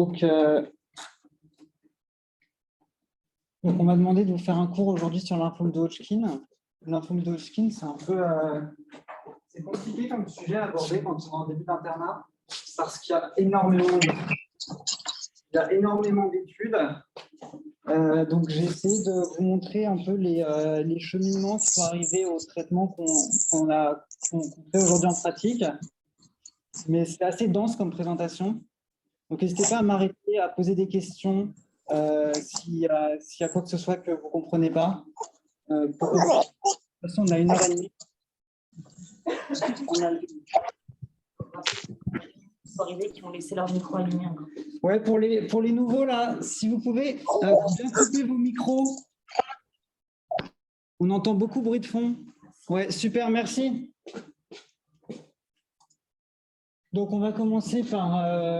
Donc, on m'a demandé de vous faire un cours aujourd'hui sur lymphome de Hodgkin. Le lymphome de Hodgkin, c'est un peu c'est compliqué comme sujet à aborder quand on est en début d'internat, parce qu'il y a énormément d'études. Donc, j'ai essayé de vous montrer un peu les cheminements qui sont arrivés au traitement qu'on fait aujourd'hui en pratique. Mais c'est assez dense comme présentation. Donc, n'hésitez pas à m'arrêter, à poser des questions s'il y a quoi que ce soit que vous ne comprenez pas. De toute façon, on a 1h30. Qui ont laissé leur micro allumé. Ouais, pour les nouveaux, là, si vous pouvez bien couper vos micros. On entend beaucoup de bruit de fond. Ouais, super, merci. Donc, on va commencer par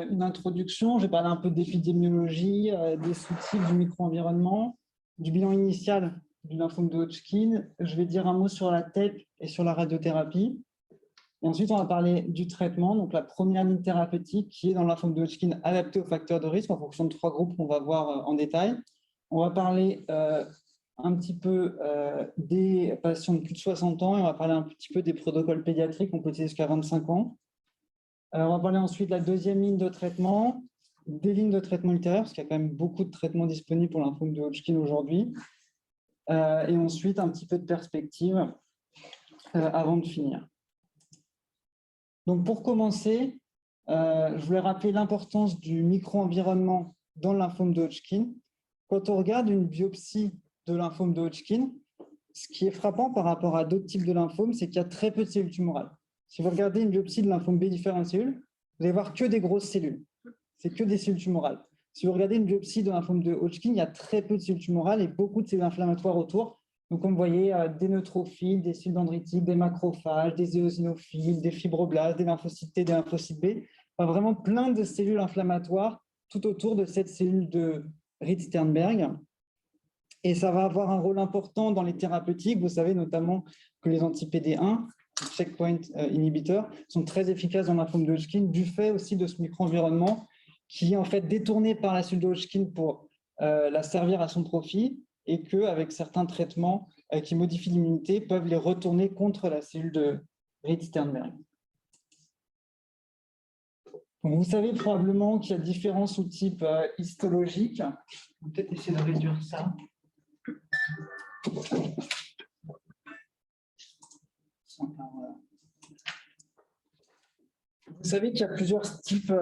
une introduction. Je vais parler un peu d'épidémiologie, des sous-types du micro-environnement, du bilan initial du lymphome de Hodgkin. Je vais dire un mot sur la TEP et sur la radiothérapie. Et ensuite, on va parler du traitement, donc la première ligne thérapeutique qui est dans le lymphome de Hodgkin adapté aux facteurs de risque en fonction de 3 groupes qu'on va voir en détail. On va parler un petit peu des patients de plus de 60 ans et on va parler un petit peu des protocoles pédiatriques qu'on peut utiliser jusqu'à 25 ans. On va parler ensuite de la deuxième ligne de traitement, des lignes de traitement ultérieures, parce qu'il y a quand même beaucoup de traitements disponibles pour le lymphome de Hodgkin aujourd'hui. Et ensuite, un petit peu de perspective avant de finir. Donc, pour commencer, je voulais rappeler l'importance du micro-environnement dans le lymphome de Hodgkin. Quand on regarde une biopsie de lymphome de Hodgkin, ce qui est frappant par rapport à d'autres types de lymphomes, c'est qu'il y a très peu de cellules tumorales. Si vous regardez une biopsie de lymphome B différentes cellules, vous allez voir que des grosses cellules. C'est que des cellules tumorales. Si vous regardez une biopsie de lymphome de Hodgkin, il y a très peu de cellules tumorales et beaucoup de cellules inflammatoires autour. Donc, comme vous voyez, des neutrophiles, des cellules dendritiques, des macrophages, des éosinophiles, des fibroblastes, des lymphocytes T, des lymphocytes B. Enfin, vraiment plein de cellules inflammatoires tout autour de cette cellule de Reed-Sternberg. Et ça va avoir un rôle important dans les thérapeutiques. Vous savez notamment que les anti-PD1, checkpoint inhibiteurs, sont très efficaces dans la lymphome de Hodgkin du fait aussi de ce micro-environnement qui est en fait détourné par la cellule de Hodgkin pour la servir à son profit et qu'avec certains traitements qui modifient l'immunité peuvent les retourner contre la cellule de Reed-Sternberg. Vous savez probablement qu'il y a différents sous-types histologiques. On va peut-être essayer de réduire ça. Vous savez qu'il y a plusieurs types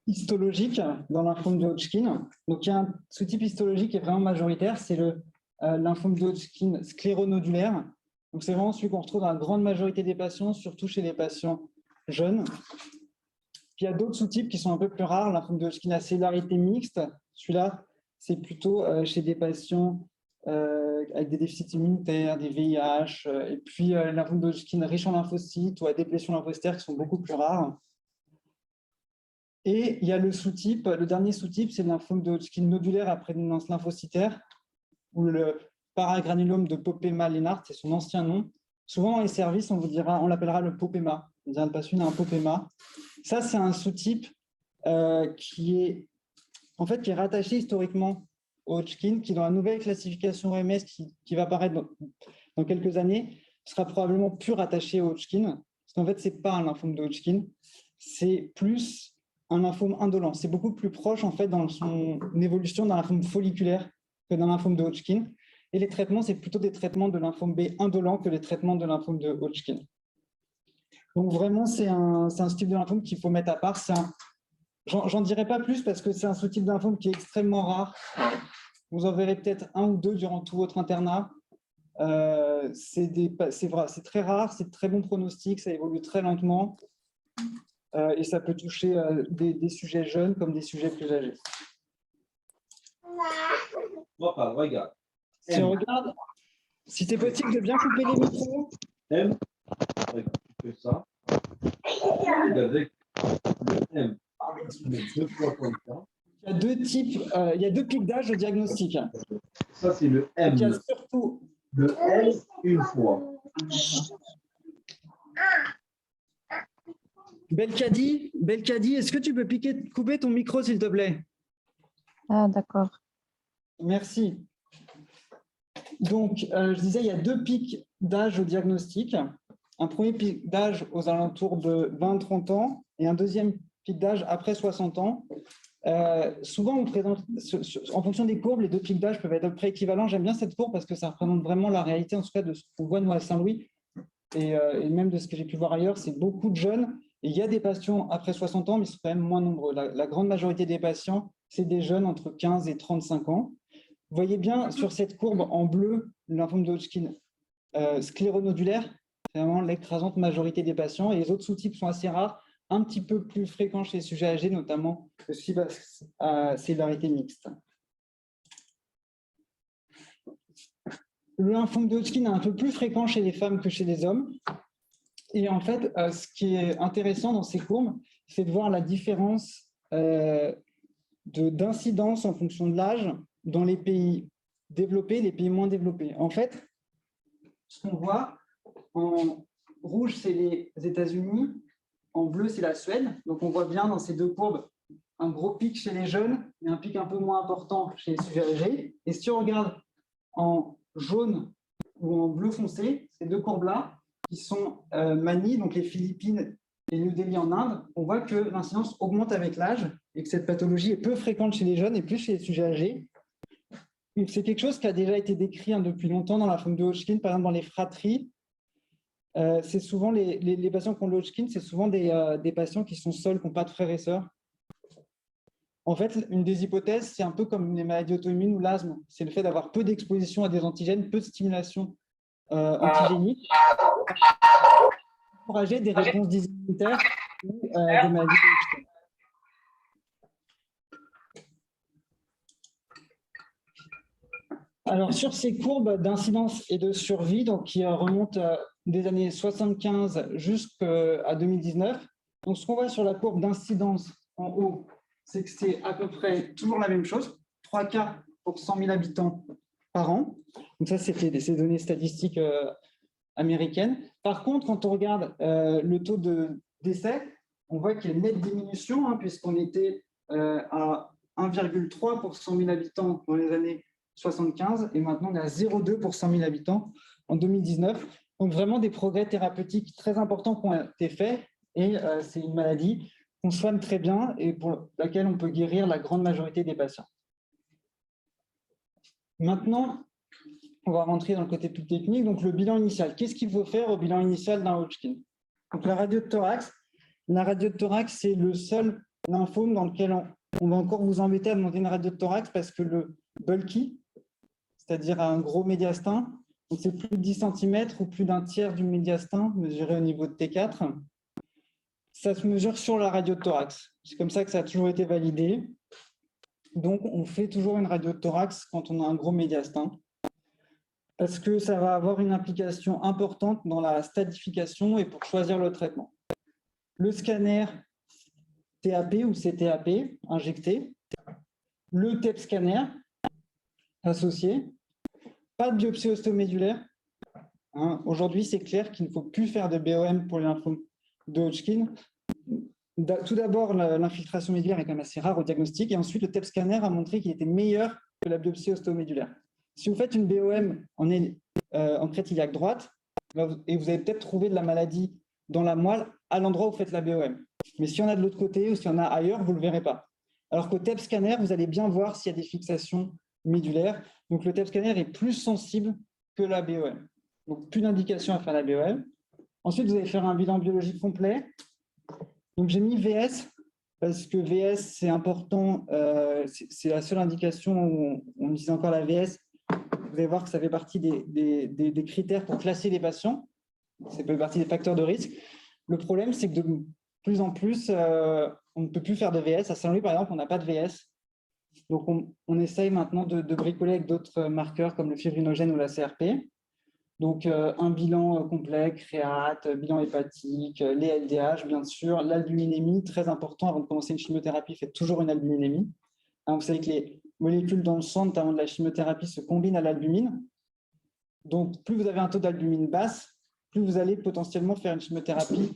histologiques dans le lymphome de Hodgkin. Donc, il y a un sous-type histologique qui est vraiment majoritaire, c'est le lymphome de Hodgkin scléronodulaire. Donc, c'est vraiment celui qu'on retrouve dans la grande majorité des patients, surtout chez les patients jeunes. Puis, il y a d'autres sous-types qui sont un peu plus rares. Le lymphome de Hodgkin à céllularité mixte, celui-là, c'est plutôt chez des patients avec des déficits immunitaires, des VIH, et puis le lymphome de Hodgkin riche en lymphocytes ou à déplétion lymphocytaire qui sont beaucoup plus rares. Et il y a le sous-type, le dernier sous-type, c'est le lymphome de Hodgkin nodulaire à prédominance lymphocytaire, ou le paragranulome de Popema-Lenart, c'est son ancien nom. Souvent dans les services, on l'appellera le Popema. On dira le patient a un Popema. Ça, c'est un sous-type qui est rattaché historiquement au Hodgkin, qui dans la nouvelle classification OMS qui va apparaître dans quelques années, sera probablement plus rattaché au Hodgkin, parce qu'en fait, ce n'est pas un lymphome de Hodgkin, c'est plus un lymphome indolent. C'est beaucoup plus proche, en fait, dans son évolution d'un lymphome folliculaire que d'un lymphome de Hodgkin. Et les traitements, c'est plutôt des traitements de lymphome B indolent que les traitements de lymphome de Hodgkin. Donc, vraiment, c'est un type de lymphome qu'il faut mettre à part. J'en dirai pas plus parce que c'est un sous-type de lymphome qui est extrêmement rare. Vous en verrez peut-être 1 ou 2 durant tout votre internat. C'est très rare, c'est de très bon pronostic, ça évolue très lentement et ça peut toucher des sujets jeunes comme des sujets plus âgés. Regarde. Si on regarde, si c'est possible de bien couper les micros. M, tu fais ça. Avec le M, mais 2 fois comme ça. Il y a 2 types, il y a 2 pics d'âge au diagnostic. Ça, c'est le M. Il y a surtout le M une fois. Belkadi, est-ce que tu peux couper ton micro, s'il te plaît? Ah, d'accord. Merci. Donc, je disais, il y a 2 pics d'âge au diagnostic. Un premier pic d'âge aux alentours de 20-30 ans et un deuxième pic d'âge après 60 ans. Souvent, on présente, en fonction des courbes, les 2 pics d'âge peuvent être à peu près équivalents. J'aime bien cette courbe parce que ça représente vraiment la réalité, en tout cas, de ce qu'on voit nous à Saint-Louis et même de ce que j'ai pu voir ailleurs. C'est beaucoup de jeunes. Et il y a des patients après 60 ans, mais ils sont quand même moins nombreux. La grande majorité des patients, c'est des jeunes entre 15 et 35 ans. Vous voyez bien sur cette courbe en bleu, le lymphome de Hodgkin scléronodulaire, c'est vraiment l'écrasante majorité des patients. Et les autres sous-types sont assez rares, un petit peu plus fréquents chez les sujets âgés, notamment le SFIB à céllularité mixte. Le lymphome de Hodgkin est un peu plus fréquent chez les femmes que chez les hommes. Et en fait, ce qui est intéressant dans ces courbes, c'est de voir la différence d'incidence en fonction de l'âge dans les pays développés et les pays moins développés. En fait, ce qu'on voit en rouge, c'est les États-Unis, en bleu, c'est la Suède. Donc, on voit bien dans ces 2 courbes un gros pic chez les jeunes et un pic un peu moins important chez les sujets âgés. Et si on regarde en jaune ou en bleu foncé, ces 2 courbes-là, qui sont Mani, donc les Philippines et New Delhi en Inde, on voit que l'incidence augmente avec l'âge et que cette pathologie est peu fréquente chez les jeunes et plus chez les sujets âgés. C'est quelque chose qui a déjà été décrit depuis longtemps dans la forme de Hodgkin, par exemple dans les fratries. C'est souvent les patients qui ont le Hodgkin, c'est souvent des patients qui sont seuls, qui n'ont pas de frères et sœurs. En fait, une des hypothèses, c'est un peu comme les maladies auto-immunes ou l'asthme, c'est le fait d'avoir peu d'exposition à des antigènes, peu de stimulation antigénique, encourager des réponses immunitaires ou des maladies de Hodgkin. Alors, sur ces courbes d'incidence et de survie, donc, qui remontent des années 75 jusqu'à 2019, donc, ce qu'on voit sur la courbe d'incidence en haut, c'est que c'est à peu près toujours la même chose, 3 cas pour 100 000 habitants par an. Donc ça, c'était ces données statistiques américaines. Par contre, quand on regarde le taux de décès, on voit qu'il y a une nette diminution, puisqu'on était à 1,3 pour 100 000 habitants dans les années 75, et maintenant on est à 0,2 pour 100 000 habitants en 2019. Donc vraiment des progrès thérapeutiques très importants qui ont été faits, et c'est une maladie qu'on soigne très bien et pour laquelle on peut guérir la grande majorité des patients. Maintenant, on va rentrer dans le côté plus technique. Donc le bilan initial, qu'est-ce qu'il faut faire au bilan initial d'un Hodgkin? Donc la radio de thorax, c'est le seul lymphome dans lequel on va encore vous embêter à demander une radio de thorax parce que le bulky, c'est-à-dire un gros médiastin, c'est plus de 10 cm ou plus d'un tiers du médiastin mesuré au niveau de T4. Ça se mesure sur la radio de thorax. C'est comme ça que ça a toujours été validé. Donc, on fait toujours une radio de thorax quand on a un gros médiastin, parce que ça va avoir une implication importante dans la stadification et pour choisir le traitement. Le scanner TAP ou CTAP injecté, le TEP scanner associé, pas de biopsie ostomédulaire. Aujourd'hui, c'est clair qu'il ne faut plus faire de BOM pour les lymphomes de Hodgkin. Tout d'abord, l'infiltration médulaire est quand même assez rare au diagnostic, et ensuite, le TEP scanner a montré qu'il était meilleur que la biopsie ostomédulaire. Si vous faites une BOM en crête iliaque droite, et vous avez peut-être trouvé de la maladie dans la moelle à l'endroit où vous faites la BOM. Mais s'il y en a de l'autre côté ou s'il y en a ailleurs, vous ne le verrez pas. Alors qu'au TEP scanner, vous allez bien voir s'il y a des fixations médulaires. Donc, le TEP scanner est plus sensible que la BOM. Donc, plus d'indication à faire la BOM. Ensuite, vous allez faire un bilan biologique complet. Donc, j'ai mis VS parce que VS, c'est important. C'est la seule indication où on utilise encore la VS. Vous allez voir que ça fait partie des critères pour classer les patients. Ça fait partie des facteurs de risque. Le problème, c'est que de plus en plus, on ne peut plus faire de VS. À Saint-Louis, par exemple, on n'a pas de VS. Donc, on essaye maintenant de bricoler avec d'autres marqueurs comme le fibrinogène ou la CRP. Donc, un bilan complet, créate, bilan hépatique, les LDH, bien sûr, l'albuminémie, très important. Avant de commencer une chimiothérapie, faites toujours une albuminémie. Vous savez que les molécules dans le sang, notamment de la chimiothérapie, se combinent à l'albumine. Donc, plus vous avez un taux d'albumine basse, plus vous allez potentiellement faire une chimiothérapie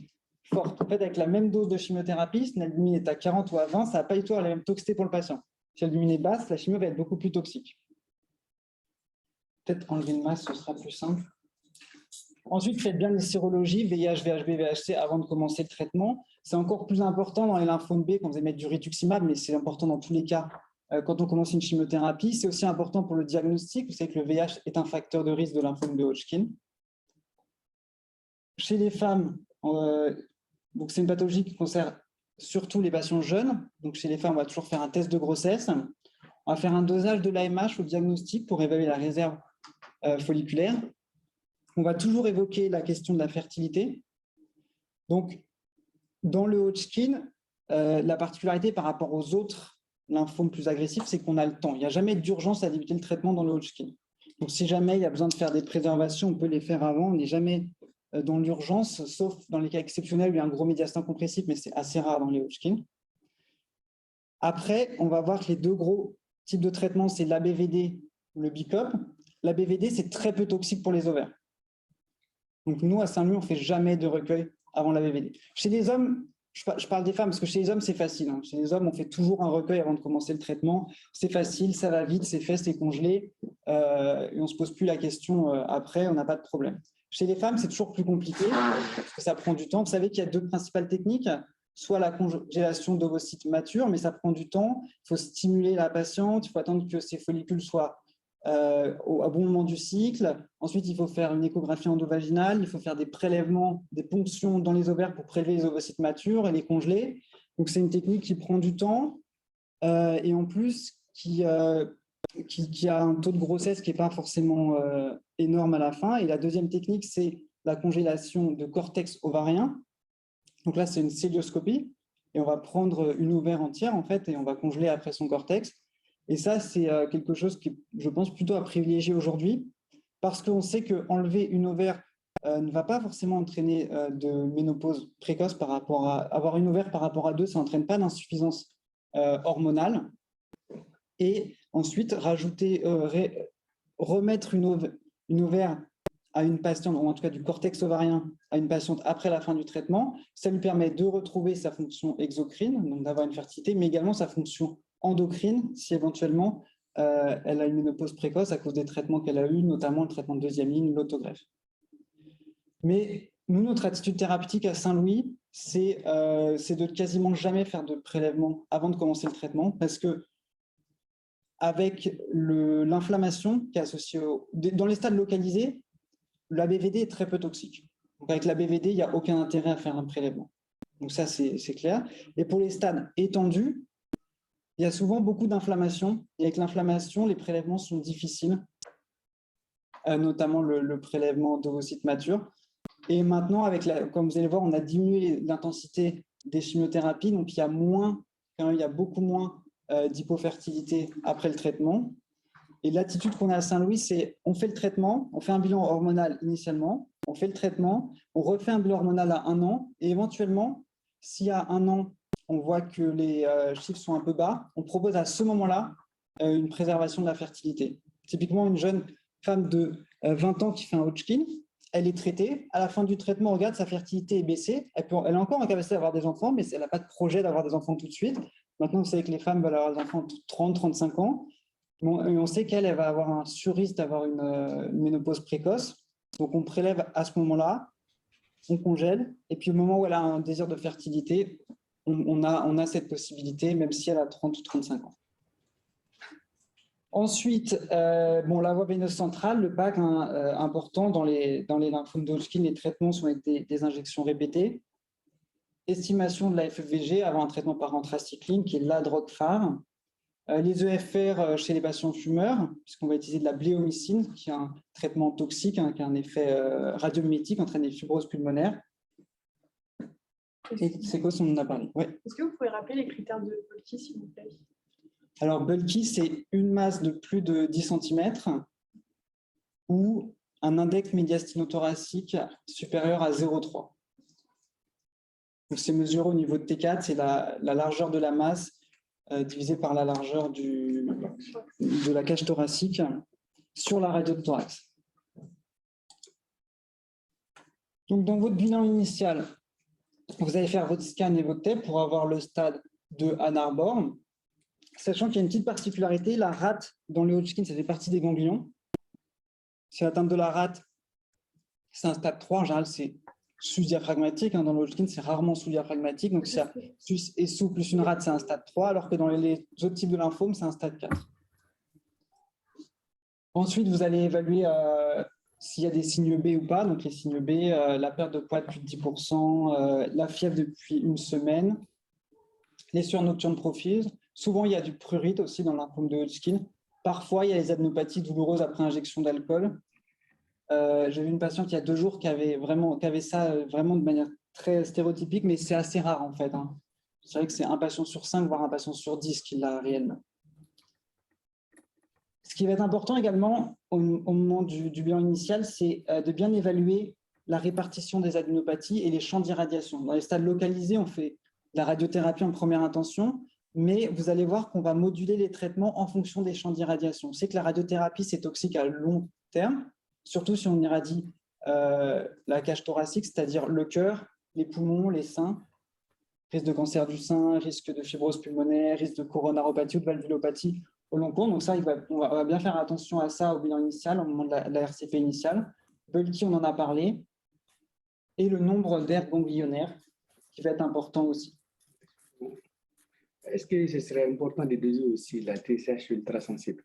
forte. En fait, avec la même dose de chimiothérapie, si l'albumine est à 40 ou à 20, ça va pas du tout avoir la même toxicité pour le patient. Si l'albumine est basse, la chimio va être beaucoup plus toxique. Peut-être enlever le masque, ce sera plus simple. Ensuite, faites bien les sérologies, VIH, VHB, VHC, avant de commencer le traitement. C'est encore plus important dans les lymphomes B quand vous allez mettre du rituximab, mais c'est important dans tous les cas quand on commence une chimiothérapie. C'est aussi important pour le diagnostic. Vous savez que le VIH est un facteur de risque de lymphome de Hodgkin. Chez les femmes, donc c'est une pathologie qui concerne surtout les patients jeunes. Donc chez les femmes, on va toujours faire un test de grossesse. On va faire un dosage de l'AMH au diagnostic pour évaluer la réserve folliculaire. On va toujours évoquer la question de la fertilité. Donc, dans le Hodgkin, la particularité par rapport aux autres lymphomes plus agressifs, c'est qu'on a le temps. Il n'y a jamais d'urgence à débuter le traitement dans le Hodgkin. Donc, si jamais il y a besoin de faire des préservations, on peut les faire avant. On n'est jamais dans l'urgence, sauf dans les cas exceptionnels où il y a un gros médiastin compressif, mais c'est assez rare dans les Hodgkin. Après, on va voir que les deux gros types de traitements, c'est l'ABVD ou le BICOP. L'ABVD, c'est très peu toxique pour les ovaires. Donc, nous, à Saint-Louis, on ne fait jamais de recueil avant la BVD. Chez les hommes, je parle des femmes parce que chez les hommes, c'est facile. Hein. Chez les hommes, on fait toujours un recueil avant de commencer le traitement. C'est facile, ça va vite, c'est fait, c'est congelé. Et on ne se pose plus la question après, on n'a pas de problème. Chez les femmes, c'est toujours plus compliqué parce que ça prend du temps. Vous savez qu'il y a deux principales techniques, soit la congélation d'ovocytes matures, mais ça prend du temps. Il faut stimuler la patiente, il faut attendre que ses follicules soient au bon moment du cycle. Ensuite, il faut faire une échographie endovaginale, il faut faire des prélèvements, des ponctions dans les ovaires pour prélever les ovocytes matures et les congeler. Donc, c'est une technique qui prend du temps et en plus qui a un taux de grossesse qui n'est pas forcément énorme à la fin. Et la deuxième technique, c'est la congélation de cortex ovarien. Donc là, c'est une célioscopie et on va prendre une ovaire entière en fait et on va congeler après son cortex. Et ça, c'est quelque chose qui, je pense, plutôt à privilégier aujourd'hui, parce qu'on sait qu'enlever une ovaire ne va pas forcément entraîner de ménopause précoce par rapport à… Avoir une ovaire par rapport à deux, ça n'entraîne pas d'insuffisance hormonale. Et ensuite, remettre une ovaire à une patiente, ou en tout cas du cortex ovarien, à une patiente après la fin du traitement, ça lui permet de retrouver sa fonction exocrine, donc d'avoir une fertilité, mais également sa fonction endocrine, si éventuellement elle a une ménopause précoce à cause des traitements qu'elle a eus, notamment le traitement de deuxième ligne, l'autogreffe. Mais nous, notre attitude thérapeutique à Saint-Louis, c'est de quasiment jamais faire de prélèvement avant de commencer le traitement, parce que avec l'inflammation qui est associée dans les stades localisés, la BVD est très peu toxique. Donc avec la BVD, il n'y a aucun intérêt à faire un prélèvement. Donc ça, c'est clair. Et pour les stades étendus, il y a souvent beaucoup d'inflammation. Et avec l'inflammation, les prélèvements sont difficiles, notamment le prélèvement d'ovocytes matures. Et maintenant, comme vous allez voir, on a diminué l'intensité des chimiothérapies. Donc, il y a beaucoup moins d'hypofertilité après le traitement. Et l'attitude qu'on a à Saint-Louis, c'est on fait le traitement, on fait un bilan hormonal initialement, on fait le traitement, on refait un bilan hormonal à 1 an. Et éventuellement, s'il y a 1 an, on voit que les chiffres sont un peu bas, on propose à ce moment-là une préservation de la fertilité. Typiquement, une jeune femme de 20 ans qui fait un Hodgkin, elle est traitée. À la fin du traitement, on regarde, sa fertilité est baissée. Elle a encore la capacité d'avoir des enfants, mais elle n'a pas de projet d'avoir des enfants tout de suite. Maintenant, vous savez que les femmes veulent avoir des enfants de 30-35 ans. On sait qu'elle va avoir un surrisque d'avoir une ménopause précoce. Donc, on prélève à ce moment-là, on congèle. Et puis, au moment où elle a un désir de fertilité, on a cette possibilité, même si elle a 30 ou 35 ans. Ensuite, la voie veineuse centrale, le PAC, important dans les lymphomes de Hodgkin, les traitements sont avec des injections répétées. Estimation de la FEVG avant un traitement par anthracycline, qui est la drogue phare. Les EFR chez les patients fumeurs, puisqu'on va utiliser de la bléomycine, qui est un traitement toxique, qui a un effet radiomimétique, entraîne des fibroses pulmonaires. Et c'est quoi, on en a parlé. Ouais. Est-ce que vous pouvez rappeler les critères de Bulky, s'il vous plaît? Alors, Bulky, c'est une masse de plus de 10 cm ou un index médiastinothoracique supérieur à 0,3. Donc, c'est mesuré au niveau de T4, c'est la largeur de la masse divisée par la largeur de la cage thoracique sur la radio de thorax. Donc, dans votre bilan initial, vous allez faire votre scan et votre TEP pour avoir le stade de Ann Arbor, sachant qu'il y a une petite particularité, la rate dans le Hodgkin, ça fait partie des ganglions. Si l'atteinte de la rate, c'est un stade 3, en général, c'est sous-diaphragmatique. Dans le Hodgkin, c'est rarement sous-diaphragmatique. Donc, si sus et sous plus une rate, c'est un stade 3, alors que dans les autres types de lymphome, c'est un stade 4. Ensuite, vous allez évaluer s'il y a des signes B ou pas. Donc, les signes B, la perte de poids de plus de 10%, la fièvre depuis une semaine, les sueurs nocturnes profondes. Souvent, il y a du prurite aussi dans le lymphome de Hodgkin. Parfois, il y a les adénopathies douloureuses après injection d'alcool. J'ai vu une patiente il y a 2 jours qui avait ça vraiment de manière très stéréotypique, mais c'est assez rare en fait. C'est vrai que c'est un patient sur 5, voire un patient sur 10 qui l'a réellement. Ce qui va être important également au moment du bilan initial, c'est de bien évaluer la répartition des adénopathies et les champs d'irradiation. Dans les stades localisés, on fait de la radiothérapie en première intention, mais vous allez voir qu'on va moduler les traitements en fonction des champs d'irradiation. On sait que la radiothérapie, c'est toxique à long terme, surtout si on irradie la cage thoracique, c'est-à-dire le cœur, les poumons, les seins, risque de cancer du sein, risque de fibrose pulmonaire, risque de coronaropathie ou de valvulopathie au long cours. Donc ça, on va bien faire attention à ça au bilan initial, au moment de la RCP initiale. Bulky, on en a parlé. Et le nombre d'aires ganglionnaires, qui va être important aussi. Est-ce que ce serait important de doser aussi la TSH ultrasensible?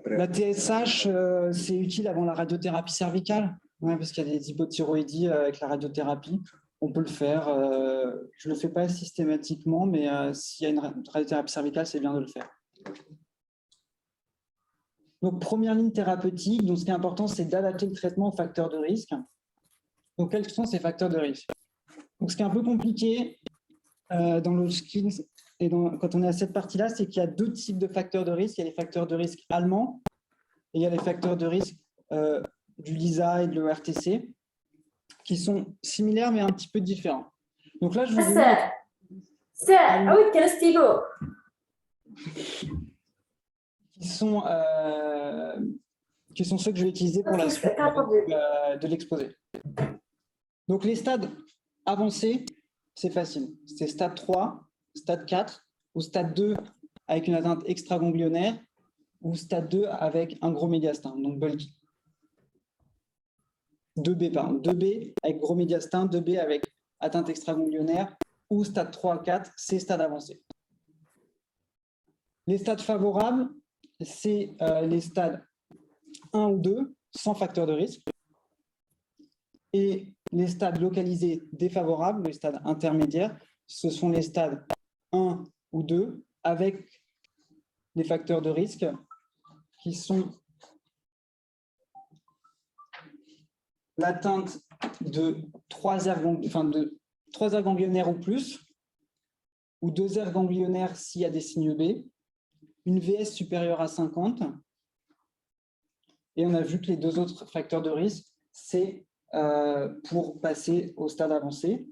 La TSH, c'est utile avant la radiothérapie cervicale, parce qu'il y a des hypothyroïdies avec la radiothérapie. On peut le faire. Je ne le fais pas systématiquement, mais s'il y a une radiothérapie cervicale, c'est bien de le faire. Donc, première ligne thérapeutique. Donc, ce qui est important, c'est d'adapter le traitement aux facteurs de risque. Donc, quels sont ces facteurs de risque? Donc, ce qui est un peu compliqué dans le Hodgkin et quand on est à cette partie-là, c'est qu'il y a 2 types de facteurs de risque. Il y a les facteurs de risque allemands et il y a les facteurs de risque du LISA et de l'ERTC qui sont similaires mais un petit peu différents. Donc là, je vous qui sont ceux que je vais utiliser pour la suite de l'exposé. Donc les stades avancés, c'est facile. C'est stade 3, stade 4 ou stade 2 avec une atteinte extraganglionnaire ou stade 2 avec un gros médiastin, donc bulky. 2B, pardon. 2B avec gros médiastin, 2B avec atteinte extraganglionnaire ou stade 3 à 4, c'est stade avancé. Les stades favorables, c'est les stades 1 ou 2 sans facteur de risque. Et les stades localisés défavorables, les stades intermédiaires, ce sont les stades 1 ou 2 avec des facteurs de risque qui sont l'atteinte de 3 aires ganglionnaires ou plus, ou 2 aires ganglionnaires s'il y a des signes B, une VS supérieure à 50, et on a vu que les 2 autres facteurs de risque, c'est pour passer au stade avancé.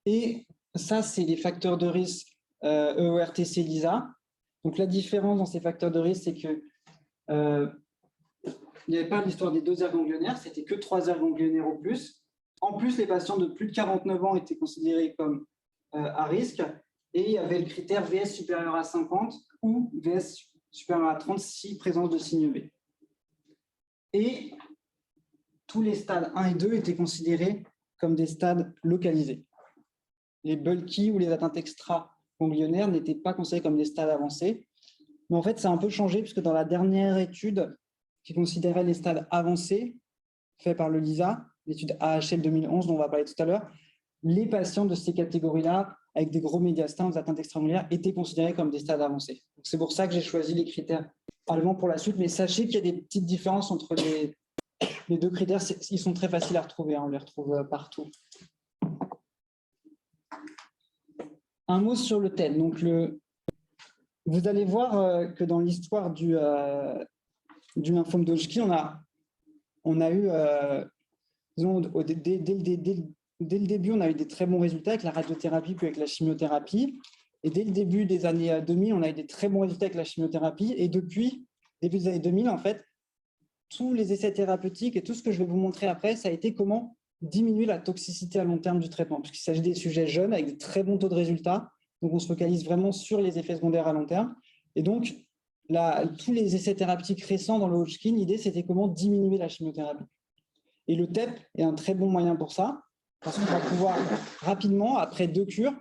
Et ça, c'est les facteurs de risque EORTC LISA. Donc, la différence dans ces facteurs de risque, c'est que il n'y avait pas l'histoire des 2 aires ganglionnaires, c'était que 3 aires ganglionnaires ou plus. En plus, les patients de plus de 49 ans étaient considérés comme à risque et il y avait le critère VS supérieur à 50 ou VS supérieur à 30 si présence de signe B. Et tous les stades 1 et 2 étaient considérés comme des stades localisés. Les bulky ou les atteintes extra-ganglionnaires n'étaient pas considérés comme des stades avancés. Mais en fait, ça a un peu changé puisque dans la dernière étude qui considérait les stades avancés, faite par le LISA, l'étude AHL 2011 dont on va parler tout à l'heure, les patients de ces catégories-là, avec des gros médiastins, des atteintes extraganglionnaires, étaient considérés comme des stades avancés. C'est pour ça que j'ai choisi les critères allemands pour la suite, mais sachez qu'il y a des petites différences entre les 2 critères. Ils sont très faciles à retrouver, on les retrouve partout. Un mot sur le TED. Donc vous allez voir que dans l'histoire du lymphome de Hodgkin, on a eu, disons, dès le début, on a eu des très bons résultats avec la radiothérapie puis avec la chimiothérapie. Et dès le début des années 2000, on a eu des très bons résultats avec la chimiothérapie. Et depuis début des années 2000, en fait, tous les essais thérapeutiques et tout ce que je vais vous montrer après, ça a été comment diminuer la toxicité à long terme du traitement, puisqu'il s'agit des sujets jeunes avec de très bons taux de résultats. Donc, on se focalise vraiment sur les effets secondaires à long terme. Et donc, tous les essais thérapeutiques récents dans le Hodgkin, l'idée, c'était comment diminuer la chimiothérapie. Et le TEP est un très bon moyen pour ça, parce qu'on va pouvoir rapidement, après 2 cures,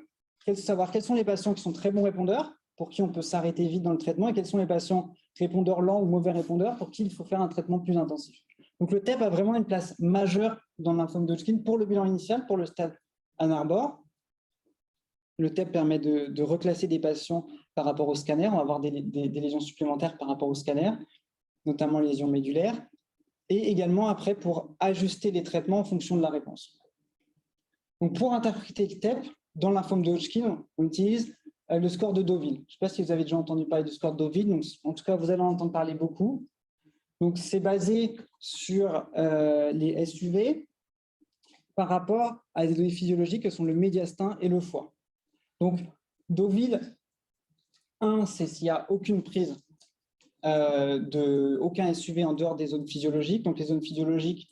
savoir quels sont les patients qui sont très bons répondeurs, pour qui on peut s'arrêter vite dans le traitement, et quels sont les patients répondeurs lents ou mauvais répondeurs, pour qui il faut faire un traitement plus intensif. Donc, le TEP a vraiment une place majeure dans le lymphome de Hodgkin pour le bilan initial, pour le stade Ann Arbor. Le TEP permet de reclasser des patients par rapport au scanner. On va avoir des lésions supplémentaires par rapport au scanner, notamment les lésions médulaires, et également après pour ajuster les traitements en fonction de la réponse. Donc, pour interpréter le TEP, dans le lymphome de Hodgkin, on utilise le score de Deauville. Je ne sais pas si vous avez déjà entendu parler du score de Deauville, donc en tout cas, vous allez en entendre parler beaucoup. Donc, c'est basé sur les SUV par rapport à des données physiologiques que sont le médiastin et le foie. Donc, Deauville, 1, c'est s'il n'y a aucune prise aucun SUV en dehors des zones physiologiques. Donc, les zones physiologiques,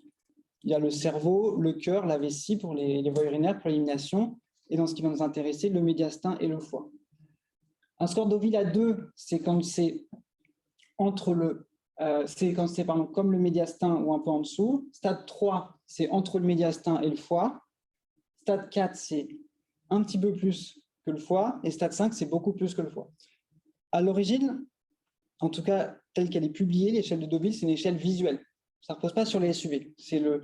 il y a le cerveau, le cœur, la vessie pour les voies urinaires, pour l'élimination. Et dans ce qui va nous intéresser, le médiastin et le foie. Un score Deauville à 2, c'est quand c'est entre comme le médiastin ou un peu en dessous. Stade 3, c'est entre le médiastin et le foie. Stade 4, c'est un petit peu plus que le foie. Et stade 5, c'est beaucoup plus que le foie. À l'origine, en tout cas, telle qu'elle est publiée, l'échelle de Deauville, c'est une échelle visuelle. Ça ne repose pas sur les SUV. C'est le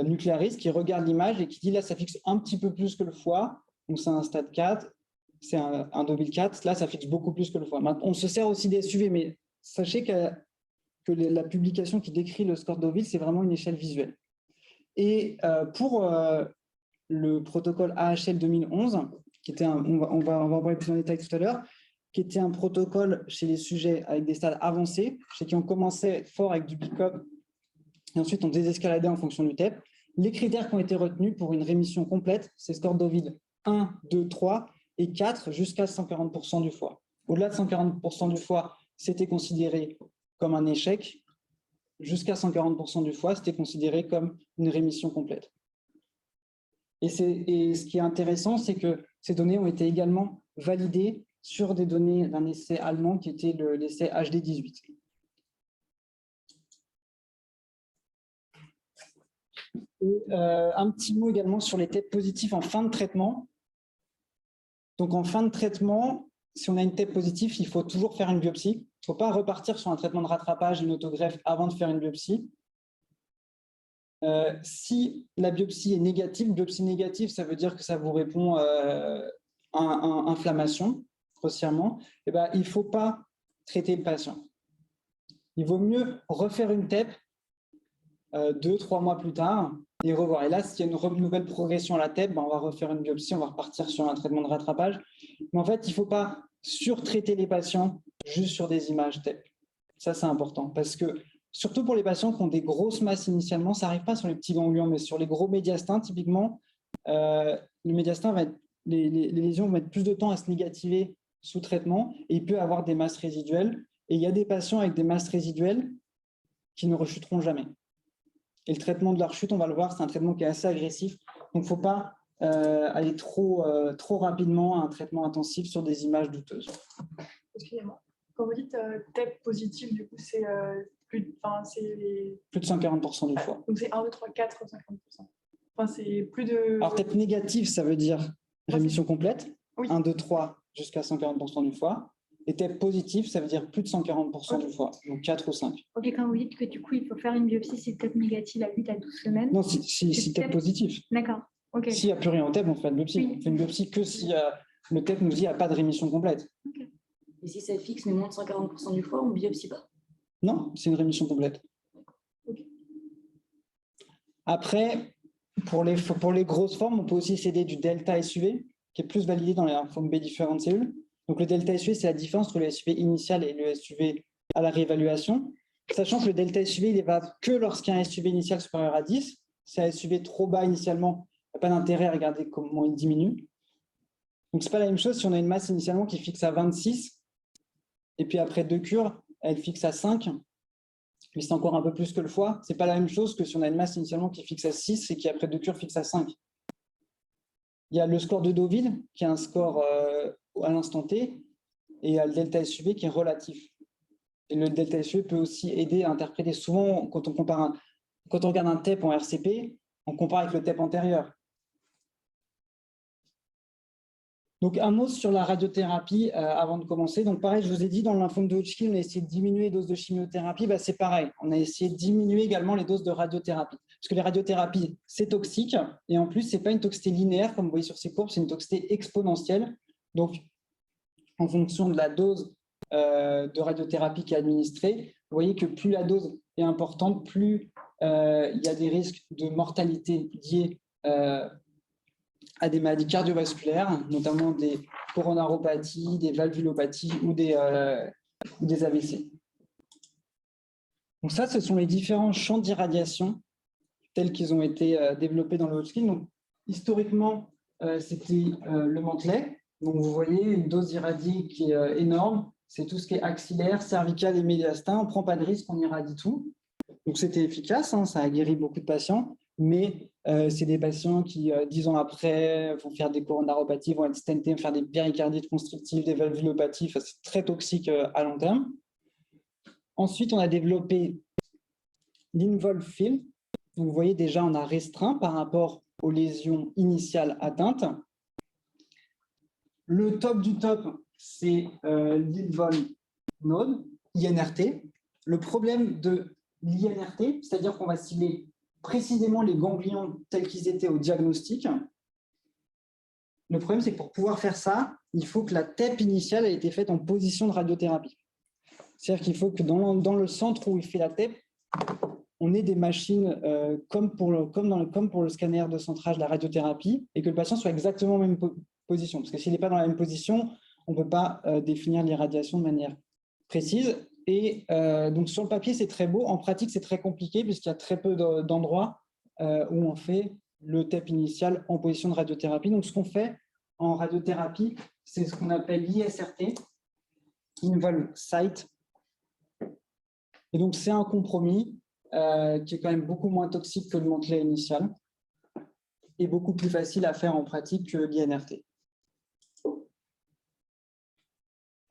nucléariste qui regarde l'image et qui dit là, ça fixe un petit peu plus que le foie. Donc, c'est un stade 4. C'est un Deauville 4. Là, ça fixe beaucoup plus que le foie. Maintenant, on se sert aussi des SUV, mais sachez que la publication qui décrit le score Deauville, c'est vraiment une échelle visuelle. Et pour le protocole AHL 2011, qui était on va en parler plus en détail tout à l'heure, qui était un protocole chez les sujets avec des stades avancés, chez qui on commençait fort avec du BICOP, et ensuite on désescaladait en fonction du TEP. Les critères qui ont été retenus pour une rémission complète, c'est score Deauville 1, 2, 3 et 4 jusqu'à 140% du foie. Au-delà de 140% du foie, c'était considéré comme un échec. Jusqu'à 140% du foie, c'était considéré comme une rémission complète. Et ce qui est intéressant, c'est que ces données ont été également validées sur des données d'un essai allemand qui était l'essai HD18. Et, un petit mot également sur les TEP positifs en fin de traitement. Donc, en fin de traitement, si on a une TEP positive, il faut toujours faire une biopsie. Il ne faut pas repartir sur un traitement de rattrapage, une autogreffe avant de faire une biopsie. Si la biopsie est négative, ça veut dire que ça vous répond à inflammation, grossièrement. Et ben, il ne faut pas traiter le patient. Il vaut mieux refaire une TEP 2-3 mois plus tard et revoir. Et là, s'il y a une nouvelle progression à la TEP, ben, on va refaire une biopsie, on va repartir sur un traitement de rattrapage. Mais en fait, il ne faut pas surtraiter les patients juste sur des images TEP. Ça, c'est important parce que surtout pour les patients qui ont des grosses masses initialement, ça n'arrive pas sur les petits ganglions, mais sur les gros médiastins, typiquement, le médiastin les lésions vont mettre plus de temps à se négativer sous traitement et il peut avoir des masses résiduelles. Et il y a des patients avec des masses résiduelles qui ne rechuteront jamais. Et le traitement de la rechute, on va le voir, c'est un traitement qui est assez agressif. Donc, il ne faut pas aller trop rapidement à un traitement intensif sur des images douteuses. Excusez-moi. Quand vous dites TEP positif, du coup, c'est plus de 140% du foie. Donc, c'est 1, 2, 3, 4, 50%. Enfin, c'est plus de… Alors, TEP négatif, ça veut dire rémission complète. Oui. 1, 2, 3 jusqu'à 140% du foie. Et TEP positif, ça veut dire plus de 140% du foie, donc 4 ou 5. Ok, quand vous dites que du coup, il faut faire une biopsie si TEP négative à 8 à 12 semaines. Non, si TEP positif. D'accord. Okay. S'il n'y a plus rien au TEP, on fait une biopsie. Oui. On fait une biopsie que si le TEP nous dit qu'il n'y a pas de rémission complète. Okay. Et si ça fixe mais moins de 140% du foie, on ne biopsie pas? Non, c'est une rémission complète. Okay. Après, pour les grosses formes, on peut aussi s'aider du delta SUV, qui est plus validé dans les lymphomes B différentes cellules. Donc, le delta SUV, c'est la différence entre le SUV initial et le SUV à la réévaluation. Sachant que le delta SUV, il est valable que lorsqu'il y a un SUV initial supérieur à 10. Si un SUV trop bas initialement, il n'y a pas d'intérêt à regarder comment il diminue. Donc, ce n'est pas la même chose si on a une masse initialement qui fixe à 26, et puis après 2 cures, elle fixe à 5. mais c'est encore un peu plus que le foie. Ce n'est pas la même chose que si on a une masse initialement qui est fixe à 6 et qui, après 2 cures, fixe à 5. Il y a le score de Deauville, qui est un score à l'instant T, et il y a le delta SUV qui est relatif. Et le delta SUV peut aussi aider à interpréter. Souvent, quand on regarde un TEP en RCP, on compare avec le TEP antérieur. Donc, un mot sur la radiothérapie avant de commencer. Donc, pareil, je vous ai dit, dans le lymphome de Hodgkin, on a essayé de diminuer les doses de chimiothérapie. C'est pareil, on a essayé de diminuer également les doses de radiothérapie. Parce que les radiothérapies, c'est toxique. Et en plus, ce n'est pas une toxicité linéaire, comme vous voyez sur ces courbes, c'est une toxicité exponentielle. Donc, en fonction de la dose de radiothérapie qui est administrée, vous voyez que plus la dose est importante, plus il y a des risques de mortalité liés à des maladies cardiovasculaires, notamment des coronaropathies, des valvulopathies ou des AVC. Donc ça, ce sont les différents champs d'irradiation tels qu'ils ont été développés dans le Hodgkin. Donc, historiquement, c'était le Mantelet. Donc, vous voyez une dose irradiée qui est énorme. C'est tout ce qui est axillaire, cervical et médiastin. On ne prend pas de risque, on irradie tout. Donc, c'était efficace, hein, ça a guéri beaucoup de patients. Mais c'est des patients qui, 10 ans après, vont faire des coronaropathies, vont être stentés, vont faire des péricardites constrictives, des valvulopathies. Enfin, c'est très toxique à long terme. Ensuite, on a développé l'Involve-Film. Donc, vous voyez, déjà, on a restreint par rapport aux lésions initiales atteintes. Le top du top, c'est l'Involve-Node, INRT. Le problème de l'INRT, c'est-à-dire qu'on va cibler précisément les ganglions tels qu'ils étaient au diagnostic. Le problème, c'est que pour pouvoir faire ça, il faut que la TEP initiale ait été faite en position de radiothérapie. C'est-à-dire qu'il faut que dans le centre où il fait la TEP, on ait des machines comme pour le scanner de centrage de la radiothérapie et que le patient soit exactement en même position. Parce que s'il n'est pas dans la même position, on ne peut pas définir l'irradiation de manière précise. Et donc, sur le papier, c'est très beau. En pratique, c'est très compliqué puisqu'il y a très peu d'endroits où on fait le TEP initial en position de radiothérapie. Donc, ce qu'on fait en radiothérapie, c'est ce qu'on appelle l'ISRT, Involve Site. Et donc, c'est un compromis qui est quand même beaucoup moins toxique que le Mantelet initial et beaucoup plus facile à faire en pratique que l'INRT.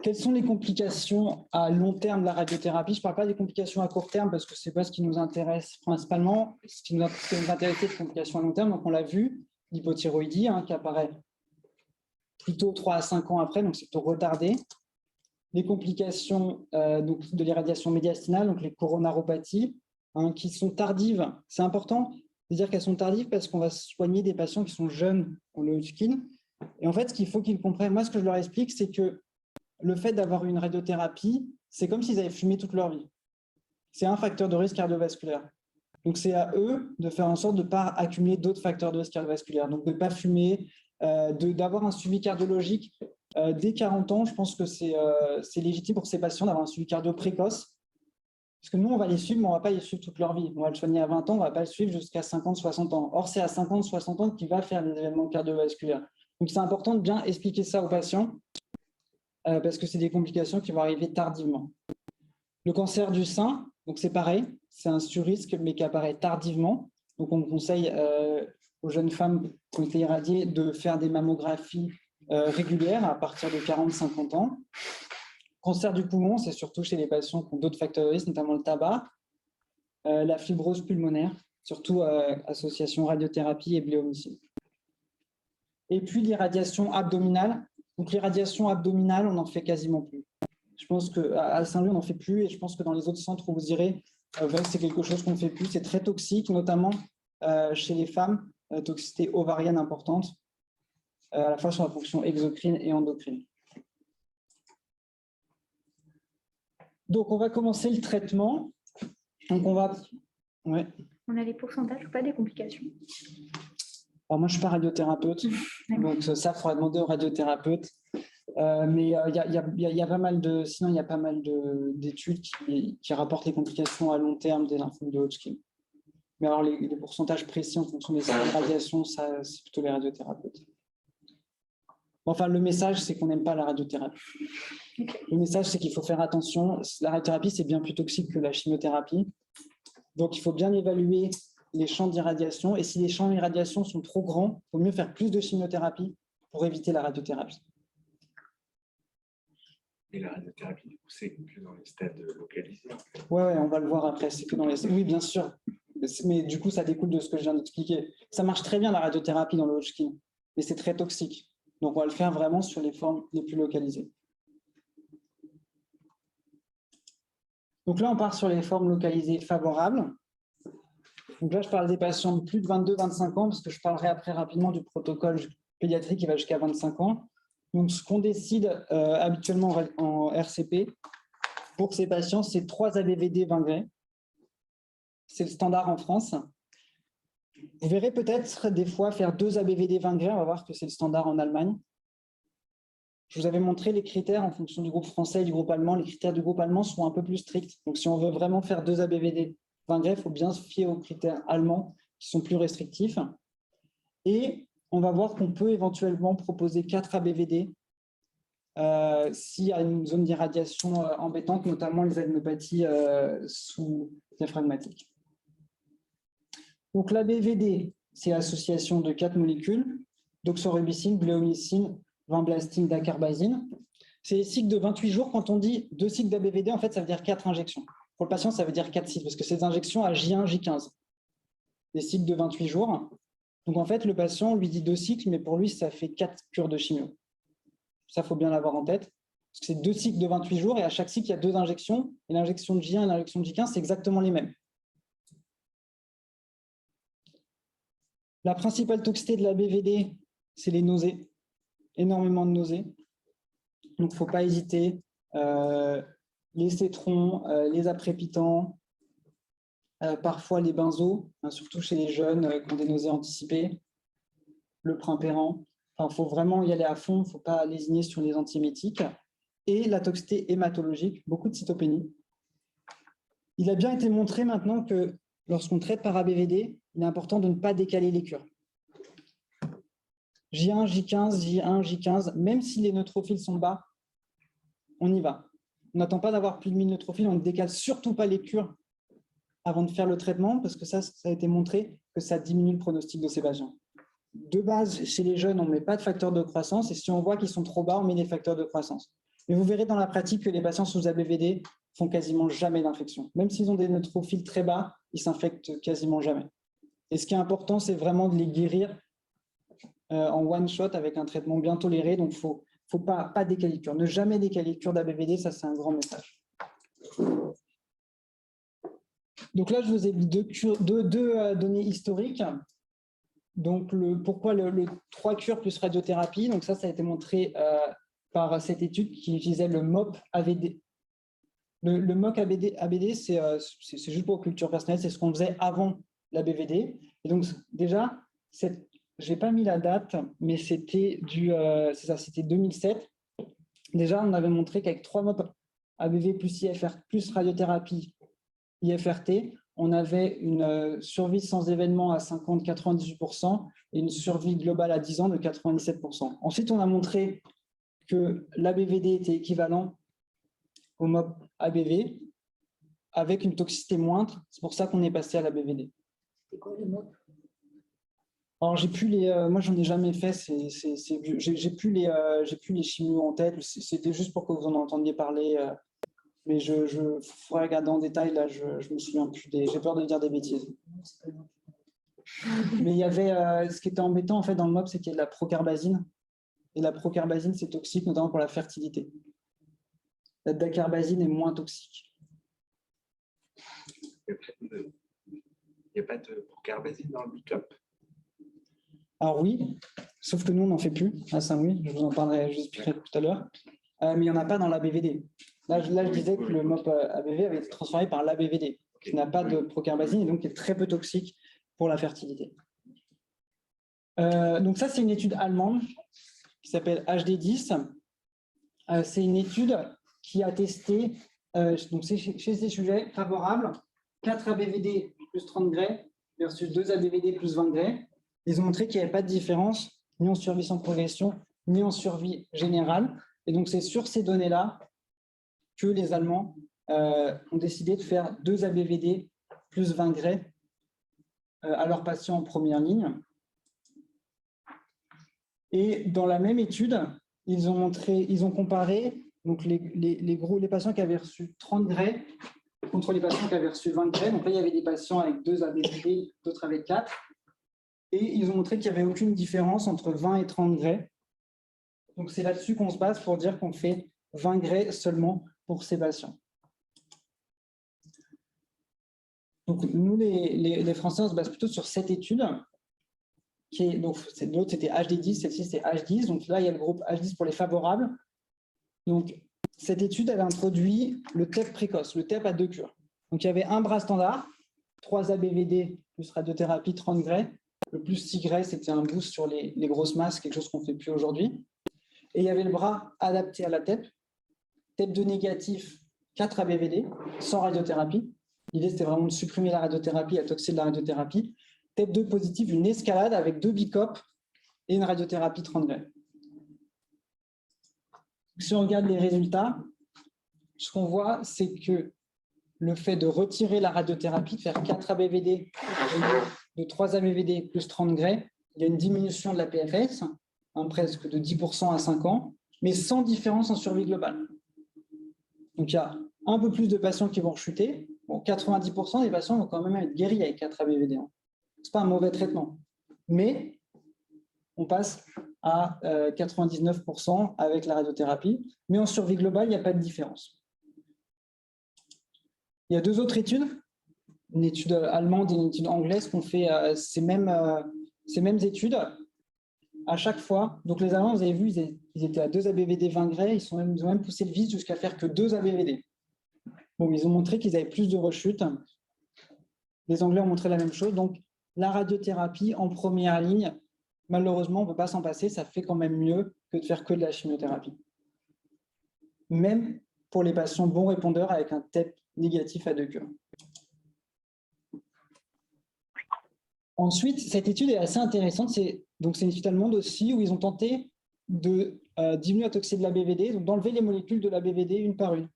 Quelles sont les complications à long terme de la radiothérapie? Je ne parle pas des complications à court terme parce que ce n'est pas ce qui nous intéresse principalement. Ce qui nous intéresse, c'est les complications à long terme. Donc, on l'a vu, l'hypothyroïdie qui apparaît plutôt 3 à 5 ans après, donc c'est plutôt retardé. Les complications donc, de l'irradiation médiastinale, donc les coronaropathies, qui sont tardives. C'est important de dire qu'elles sont tardives parce qu'on va soigner des patients qui sont jeunes pour le Hodgkin. Et en fait, ce qu'il faut qu'ils comprennent, moi, ce que je leur explique, c'est que le fait d'avoir une radiothérapie, c'est comme s'ils avaient fumé toute leur vie. C'est un facteur de risque cardiovasculaire. Donc, c'est à eux de faire en sorte de ne pas accumuler d'autres facteurs de risque cardiovasculaire. Donc, de ne pas fumer, d'avoir un suivi cardiologique dès 40 ans. Je pense que c'est légitime pour ces patients d'avoir un suivi cardio précoce. Parce que nous, on va les suivre, mais on ne va pas les suivre toute leur vie. On va le soigner à 20 ans, on ne va pas le suivre jusqu'à 50, 60 ans. Or, c'est à 50, 60 ans qu'il va faire des événements cardiovasculaires. Donc, c'est important de bien expliquer ça aux patients parce que c'est des complications qui vont arriver tardivement. Le cancer du sein, donc c'est pareil, c'est un sur-risque, mais qui apparaît tardivement. Donc, on conseille aux jeunes femmes qui ont été irradiées de faire des mammographies régulières à partir de 40-50 ans. Cancer du poumon, c'est surtout chez les patients qui ont d'autres facteurs de risque, notamment le tabac. La fibrose pulmonaire, surtout association radiothérapie et bléomycine. Et puis l'irradiation abdominale. Donc l'irradiation abdominale, on n'en fait quasiment plus. Je pense qu'à Saint-Louis, on n'en fait plus et je pense que dans les autres centres où vous irez, c'est quelque chose qu'on ne fait plus. C'est très toxique, notamment chez les femmes, toxicité ovarienne importante, à la fois sur la fonction exocrine et endocrine. Donc, on va commencer le traitement. Donc, on va... Ouais. On a les pourcentages ou pas des complications? Alors, moi, je ne suis pas radiothérapeute, donc ça, il faudra demander au radiothérapeute. Mais il y a pas mal de... Sinon, il y a pas mal d'études qui rapportent les complications à long terme des lymphomes de Hodgkin. Mais alors, les pourcentages précis en fonction des radiations, ça, c'est plutôt les radiothérapeutes. Enfin, le message, c'est qu'on n'aime pas la radiothérapie. Le message, c'est qu'il faut faire attention. La radiothérapie, c'est bien plus toxique que la chimiothérapie. Donc, il faut bien évaluer les champs d'irradiation. Et si les champs d'irradiation sont trop grands, il vaut mieux faire plus de chimiothérapie pour éviter la radiothérapie. Et la radiothérapie, du coup, c'est que dans les stades localisés. Ouais, on va le voir après. C'est que dans les... Oui, bien sûr. Mais du coup, ça découle de ce que je viens d'expliquer. Ça marche très bien, la radiothérapie dans le Hodgkin, mais c'est très toxique. Donc, on va le faire vraiment sur les formes les plus localisées. Donc là, on part sur les formes localisées favorables. Donc là, je parle des patients de plus de 22-25 ans, parce que je parlerai après rapidement du protocole pédiatrique qui va jusqu'à 25 ans. Donc, ce qu'on décide habituellement en RCP pour ces patients, c'est 3 ABVD 20 gray. C'est le standard en France. Vous verrez peut-être des fois faire 2 ABVD 20 gray. On va voir que c'est le standard en Allemagne. Je vous avais montré les critères en fonction du groupe français et du groupe allemand. Les critères du groupe allemand sont un peu plus stricts. Donc, si on veut vraiment faire 2 ABVD 20 gray, il faut bien se fier aux critères allemands qui sont plus restrictifs. Et on va voir qu'on peut éventuellement proposer 4 ABVD s'il y a une zone d'irradiation embêtante, notamment les adénopathies sous-diaphragmatiques. Donc, l'ABVD, c'est l'association de 4 molécules, doxorubicine, bléomycine, vinblastine, dacarbazine. C'est les cycles de 28 jours. Quand on dit 2 cycles d'ABVD, en fait, ça veut dire 4 injections. Pour le patient, ça veut dire 4 cycles, parce que c'est des injections à J1, J15. Des cycles de 28 jours. Donc, en fait, le patient, on lui dit 2 cycles, mais pour lui, ça fait 4 cures de chimio. Ça, il faut bien l'avoir en tête. Parce que c'est 2 cycles de 28 jours, et à chaque cycle, il y a 2 injections. Et l'injection de J1 et l'injection de J15, c'est exactement les mêmes. La principale toxicité de la BVD, c'est les nausées. Énormément de nausées. Donc, il ne faut pas hésiter. Les cétrons, les aprépitants, parfois les benzos, hein, surtout chez les jeunes qui ont des nausées anticipées, le primpéran. Enfin, il faut vraiment y aller à fond, il ne faut pas lésigner sur les antiémétiques. Et la toxicité hématologique, beaucoup de cytopénie. Il a bien été montré maintenant que lorsqu'on traite par ABVD, il est important de ne pas décaler les cures. J1, J15, J1, J15, même si les neutrophiles sont bas, on y va. On n'attend pas d'avoir plus de 1000 neutrophiles, on ne décale surtout pas les cures avant de faire le traitement, parce que ça a été montré que ça diminue le pronostic de ces patients. De base, chez les jeunes, on ne met pas de facteurs de croissance, et si on voit qu'ils sont trop bas, on met des facteurs de croissance. Mais vous verrez dans la pratique que les patients sous ABVD font quasiment jamais d'infection. Même s'ils ont des neutrophiles très bas, ils s'infectent quasiment jamais. Et ce qui est important, c'est vraiment de les guérir en one shot avec un traitement bien toléré. Donc, il ne faut pas décaler de cure. Ne jamais décaler de cure d'ABVD, ça c'est un grand message. Donc là, je vous ai mis deux données historiques. Donc, pourquoi le 3 cures plus radiothérapie. Donc ça a été montré par cette étude qui utilisait le MOP-ABD. Le MOP-ABD, c'est juste pour culture personnelle, c'est ce qu'on faisait avant l'ABVD. Et donc déjà, je n'ai pas mis la date, mais c'était c'était 2007. Déjà, on avait montré qu'avec 3 MOP ABV plus IFR plus radiothérapie IFRT, on avait une survie sans événement à 50-98% et une survie globale à 10 ans de 97%. Ensuite, on a montré que l'ABVD était équivalent au MOP ABV avec une toxicité moindre. C'est pour ça qu'on est passé à l'ABVD. C'est quoi le MOP? Alors, moi, j'en ai jamais fait. J'ai plus les chimios en tête. C'était juste pour que vous en entendiez parler. Mais je faudrait regarder en détail. Là, je me souviens plus. J'ai peur de dire des bêtises. Mais il y avait ce qui était embêtant en fait dans le MOP, c'est qu'il y a de la procarbazine. Et la procarbazine, c'est toxique, notamment pour la fertilité. La dacarbazine est moins toxique. Il n'y a pas de procarbazine dans le BICOP? Alors oui, sauf que nous, on n'en fait plus à Saint-Louis. Je vous en parlerai, je vous expliquerai tout à l'heure. Mais il n'y en a pas dans l'ABVD. Là, je disais que le MOP ABV avait été transformé par l'ABVD, qui n'a pas de procarbazine et donc qui est très peu toxique pour la fertilité. Donc ça, c'est une étude allemande qui s'appelle HD10. C'est une étude qui a testé, donc chez ces sujets favorables, 4 ABVD plus 30 gray versus 2 ABVD plus 20 gray. Ils ont montré qu'il n'y avait pas de différence ni en survie sans progression, ni en survie générale. Et donc, c'est sur ces données-là que les Allemands ont décidé de faire 2 ABVD plus 20 Gray à leurs patients en première ligne. Et dans la même étude, ils ont comparé donc les patients qui avaient reçu 30 Gray contre les patients qui avaient reçu 20 Gray. Donc là, il y avait des patients avec 2 ABVD, d'autres avec 4. Et ils ont montré qu'il n'y avait aucune différence entre 20 et 30 Gray. Donc c'est là-dessus qu'on se base pour dire qu'on fait 20 Gray seulement pour ces patients. Donc nous, les Français, on se base plutôt sur cette étude. Donc l'autre, c'était HD10, celle-ci, c'est H10. Donc là, il y a le groupe H10 pour les favorables. Donc cette étude, elle a introduit le TEP précoce, le TEP à 2 cures. Donc il y avait un bras standard, 3 ABVD plus radiothérapie, 30 Gray. Le plus 6 Gray, c'était un boost sur les grosses masses, quelque chose qu'on ne fait plus aujourd'hui. Et il y avait le bras adapté à la TEP, TEP2 négatif, 4 ABVD, sans radiothérapie. L'idée, c'était vraiment de supprimer la radiothérapie, la toxine de la radiothérapie. TEP2 positif, une escalade avec 2 bicopes et une radiothérapie 30 Gray. Si on regarde les résultats, ce qu'on voit, c'est que le fait de retirer la radiothérapie, de faire 4 ABVD, de 3 ABVD plus 30 Gray, il y a une diminution de la PFS, presque de 10% à 5 ans, mais sans différence en survie globale. Donc il y a un peu plus de patients qui vont rechuter. Bon, 90% des patients vont quand même être guéris avec 4 ABVD. Ce n'est pas un mauvais traitement, mais on passe à 99% avec la radiothérapie, mais en survie globale, il n'y a pas de différence. Il y a 2 autres études, une étude allemande et une étude anglaise, qui ont fait ces mêmes études à chaque fois. Donc les Allemands, vous avez vu, ils étaient à 2 ABVD 20 Gray, ils ont même poussé le vice jusqu'à faire que 2 ABVD. Bon, ils ont montré qu'ils avaient plus de rechutes. Les Anglais ont montré la même chose. Donc la radiothérapie en première ligne, malheureusement, on ne peut pas s'en passer, ça fait quand même mieux que de faire que de la chimiothérapie. Même pour les patients bons répondeurs avec un TEP négatif à 2 cures. Ensuite, cette étude est assez intéressante. C'est une étude allemande aussi où ils ont tenté de diminuer la toxicité de la BVD, donc d'enlever les molécules de la BVD une par une.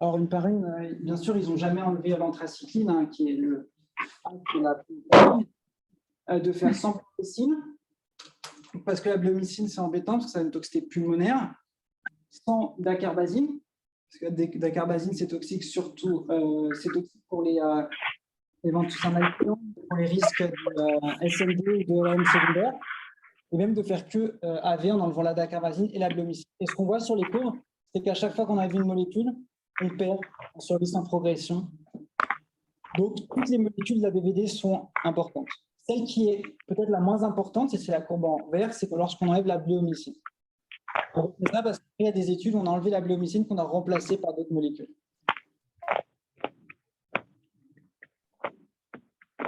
Alors, une par une, bien sûr, ils n'ont jamais enlevé l'anthracycline, qui est de faire sans blomycine, parce que la blomycine, c'est embêtant, parce que ça a une toxicité pulmonaire, sans dacarbazine, parce que dacarbazine, c'est toxique surtout, c'est toxique pour les pour les risques de SLD et de l'AM secondaire, et même de faire que AV en enlevant la dacarbazine et la blomycine. Et ce qu'on voit sur les courbes, c'est qu'à chaque fois qu'on a vu une molécule, on perd en survie sans progression. Donc, toutes les molécules de la BVD sont importantes. Celle qui est peut-être la moins importante, c'est la courbe en vert, c'est que lorsqu'on enlève la bleomycine. C'est ça parce qu'il y a des études où on a enlevé la bleomycine qu'on a remplacée par d'autres molécules.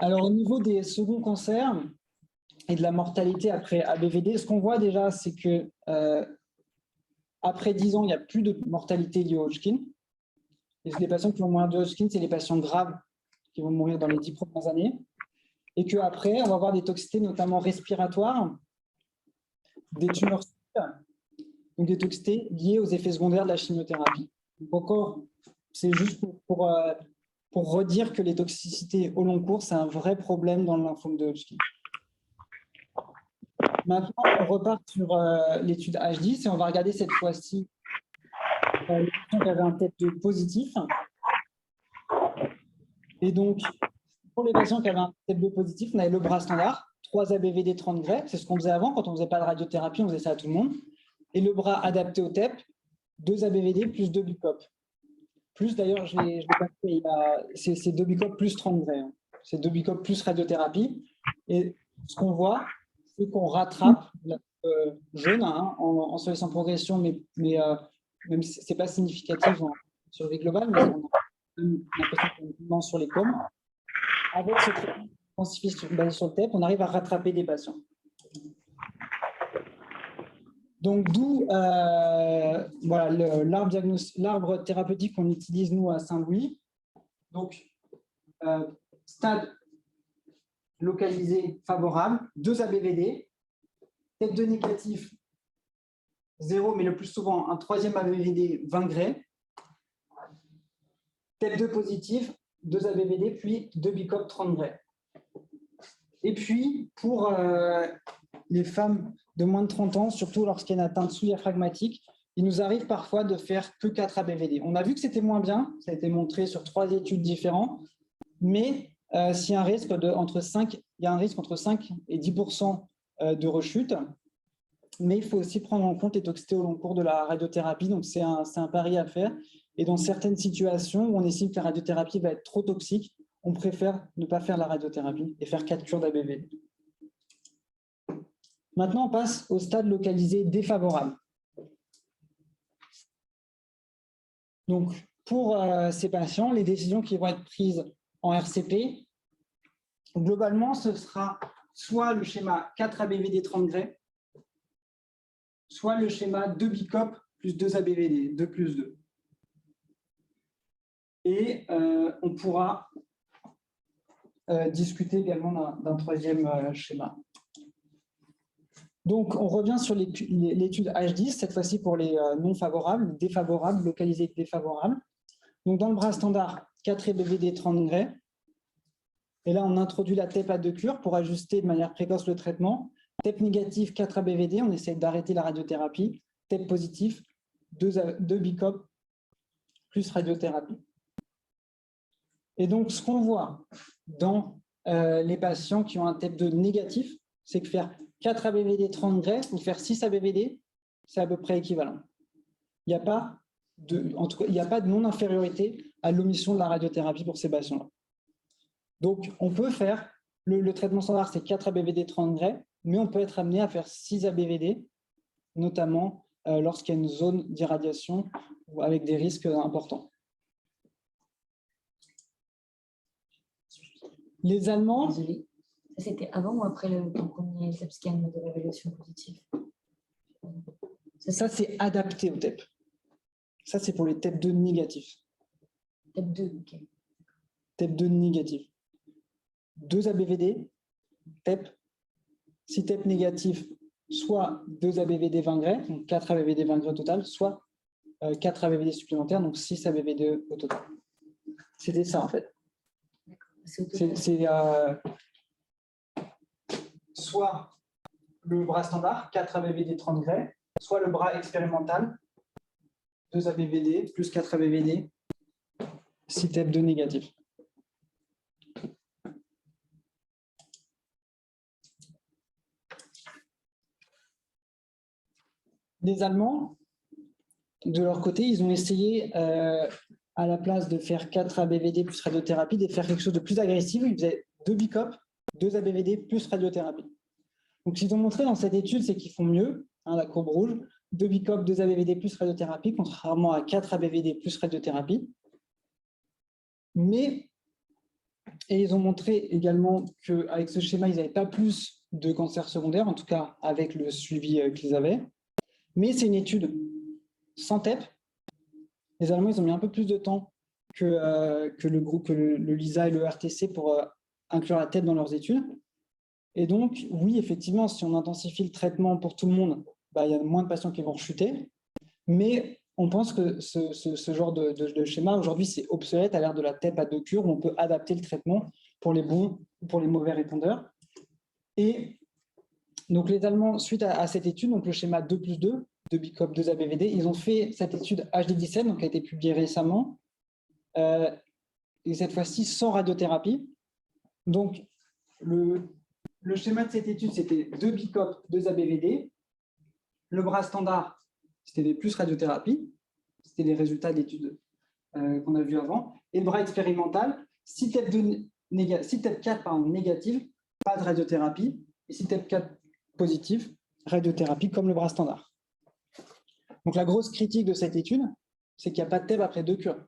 Alors, au niveau des seconds cancers et de la mortalité après ABVD, ce qu'on voit déjà, c'est que après 10 ans, il n'y a plus de mortalité liée au Hodgkin. Et les patients qui vont mourir de Hodgkin, c'est les patients graves qui vont mourir dans les 10 premières années. Et qu'après, on va avoir des toxicités, notamment respiratoires, des tumeurs, donc des toxicités liées aux effets secondaires de la chimiothérapie. Donc encore, c'est juste pour redire que les toxicités au long cours, c'est un vrai problème dans le lymphome de Hodgkin. Maintenant, on repart sur l'étude HD et on va regarder cette fois-ci les patients qui avaient un TEP2 positif. Et donc, pour les patients qui avaient un TEP2 positif, on avait le bras standard, 3 ABVD 30 Gray, c'est ce qu'on faisait avant, quand on ne faisait pas de radiothérapie, on faisait ça à tout le monde. Et le bras adapté au TEP, 2 ABVD plus 2 bicopes. Plus d'ailleurs, je l'ai pas fait, c'est 2 bicopes plus 30 Gray. Hein. C'est 2 bicopes plus radiothérapie. Et ce qu'on voit, c'est qu'on rattrape la jaune en survie sans progression, mais même si ce n'est pas significatif en survie globale, mais on a l'impression qu'on est vraiment sur les cônes. Avec ce traitement intensif basé sur le TEP, on arrive à rattraper des patients. Donc, d'où voilà, l'arbre thérapeutique qu'on utilise, nous, à Saint-Louis. Donc, stade localisé favorable, 2 ABVD, TEP2 négatif 0, mais le plus souvent un troisième ABVD 20 Gray. TEP 2 positif, 2 ABVD, puis 2 BICOP 30 Gray. Et puis, pour les femmes de moins de 30 ans, surtout lorsqu'il y a une atteinte sous-diaphragmatique, il nous arrive parfois de faire que 4 ABVD. On a vu que c'était moins bien, ça a été montré sur 3 études différentes, mais s'il y a un risque entre 5 et 10% de rechute, mais il faut aussi prendre en compte les toxicités au long cours de la radiothérapie, donc c'est un pari à faire. Et dans certaines situations où on estime que la radiothérapie va être trop toxique, on préfère ne pas faire la radiothérapie et faire 4 cures d'ABVD. Maintenant, on passe au stade localisé défavorable. Donc, pour ces patients, les décisions qui vont être prises en RCP, globalement, ce sera soit le schéma 4 ABVD 30 Gray, soit le schéma 2 BICOP plus 2 ABVD, 2 plus 2. Et on pourra discuter également d'un troisième schéma. Donc, on revient sur l'étude H10, cette fois-ci pour les non favorables, défavorables, localisés défavorables. Donc, dans le bras standard, 4 ABVD 30 Gray. Et là, on introduit la TEP à 2 cures pour ajuster de manière précoce le traitement. TEP négatif, 4 ABVD, on essaie d'arrêter la radiothérapie. TEP positif, 2 BICOP plus radiothérapie. Et donc, ce qu'on voit dans les patients qui ont un TEP 2 négatif, c'est que faire 4 ABVD 30 Gray ou faire 6 ABVD, c'est à peu près équivalent. Il n'y a pas de non-infériorité à l'omission de la radiothérapie pour ces patients-là. Donc, on peut faire, le traitement standard, c'est 4 ABVD 30 Gray, mais on peut être amené à faire 6 ABVD, notamment lorsqu'il y a une zone d'irradiation ou avec des risques importants. Les Allemands... Désolée. C'était avant ou après le premier TEP scan de l'évaluation positive? Ça, c'est adapté au TEP. Ça, c'est pour les TEP 2 négatifs. TEP 2, ok. TEP 2 négatif. 2 ABVD, TEP. Si TEP négatif, soit 2 ABVD 20 Gray, donc 4 ABVD 20 Gray au total, soit 4 ABVD supplémentaires, donc 6 ABVD au total. C'était ça, en fait. C'est soit le bras standard, 4 ABVD 30 Gray, soit le bras expérimental, 2 ABVD plus 4 ABVD, 6 TEP 2 négatif. Les Allemands, de leur côté, ils ont essayé, à la place de faire 4 ABVD plus radiothérapie, de faire quelque chose de plus agressif. Ils faisaient 2 BICOP, 2 ABVD plus radiothérapie. Donc, ce qu'ils ont montré dans cette étude, c'est qu'ils font mieux, hein, la courbe rouge, 2 BICOP, 2 ABVD plus radiothérapie, contrairement à 4 ABVD plus radiothérapie. Mais, et ils ont montré également qu'avec ce schéma, ils n'avaient pas plus de cancer secondaire, en tout cas avec le suivi qu'ils avaient. Mais c'est une étude sans TEP. Les Allemands, ils ont mis un peu plus de temps que le LISA et le RTC pour inclure la TEP dans leurs études. Et donc, oui, effectivement, si on intensifie le traitement pour tout le monde, bah, il y a moins de patients qui vont rechuter. Mais on pense que ce genre de schéma, aujourd'hui, c'est obsolète à l'ère de la TEP à 2 cures, où on peut adapter le traitement pour les bons ou pour les mauvais répondeurs. Et donc, les Allemands, suite à cette étude, donc le schéma 2 plus 2, 2 BICOP, 2 ABVD, ils ont fait cette étude HD17, donc qui a été publiée récemment, et cette fois-ci sans radiothérapie. Donc, le schéma de cette étude, c'était 2 BICOP, 2 ABVD. Le bras standard, c'était des plus radiothérapie. C'était les résultats d'études qu'on a vues avant. Et le bras expérimental, si TEP 4 négative, pas de radiothérapie. Et si TEP 4 positif, radiothérapie comme le bras standard. Donc, la grosse critique de cette étude, c'est qu'il n'y a pas de TEP après 2 cures.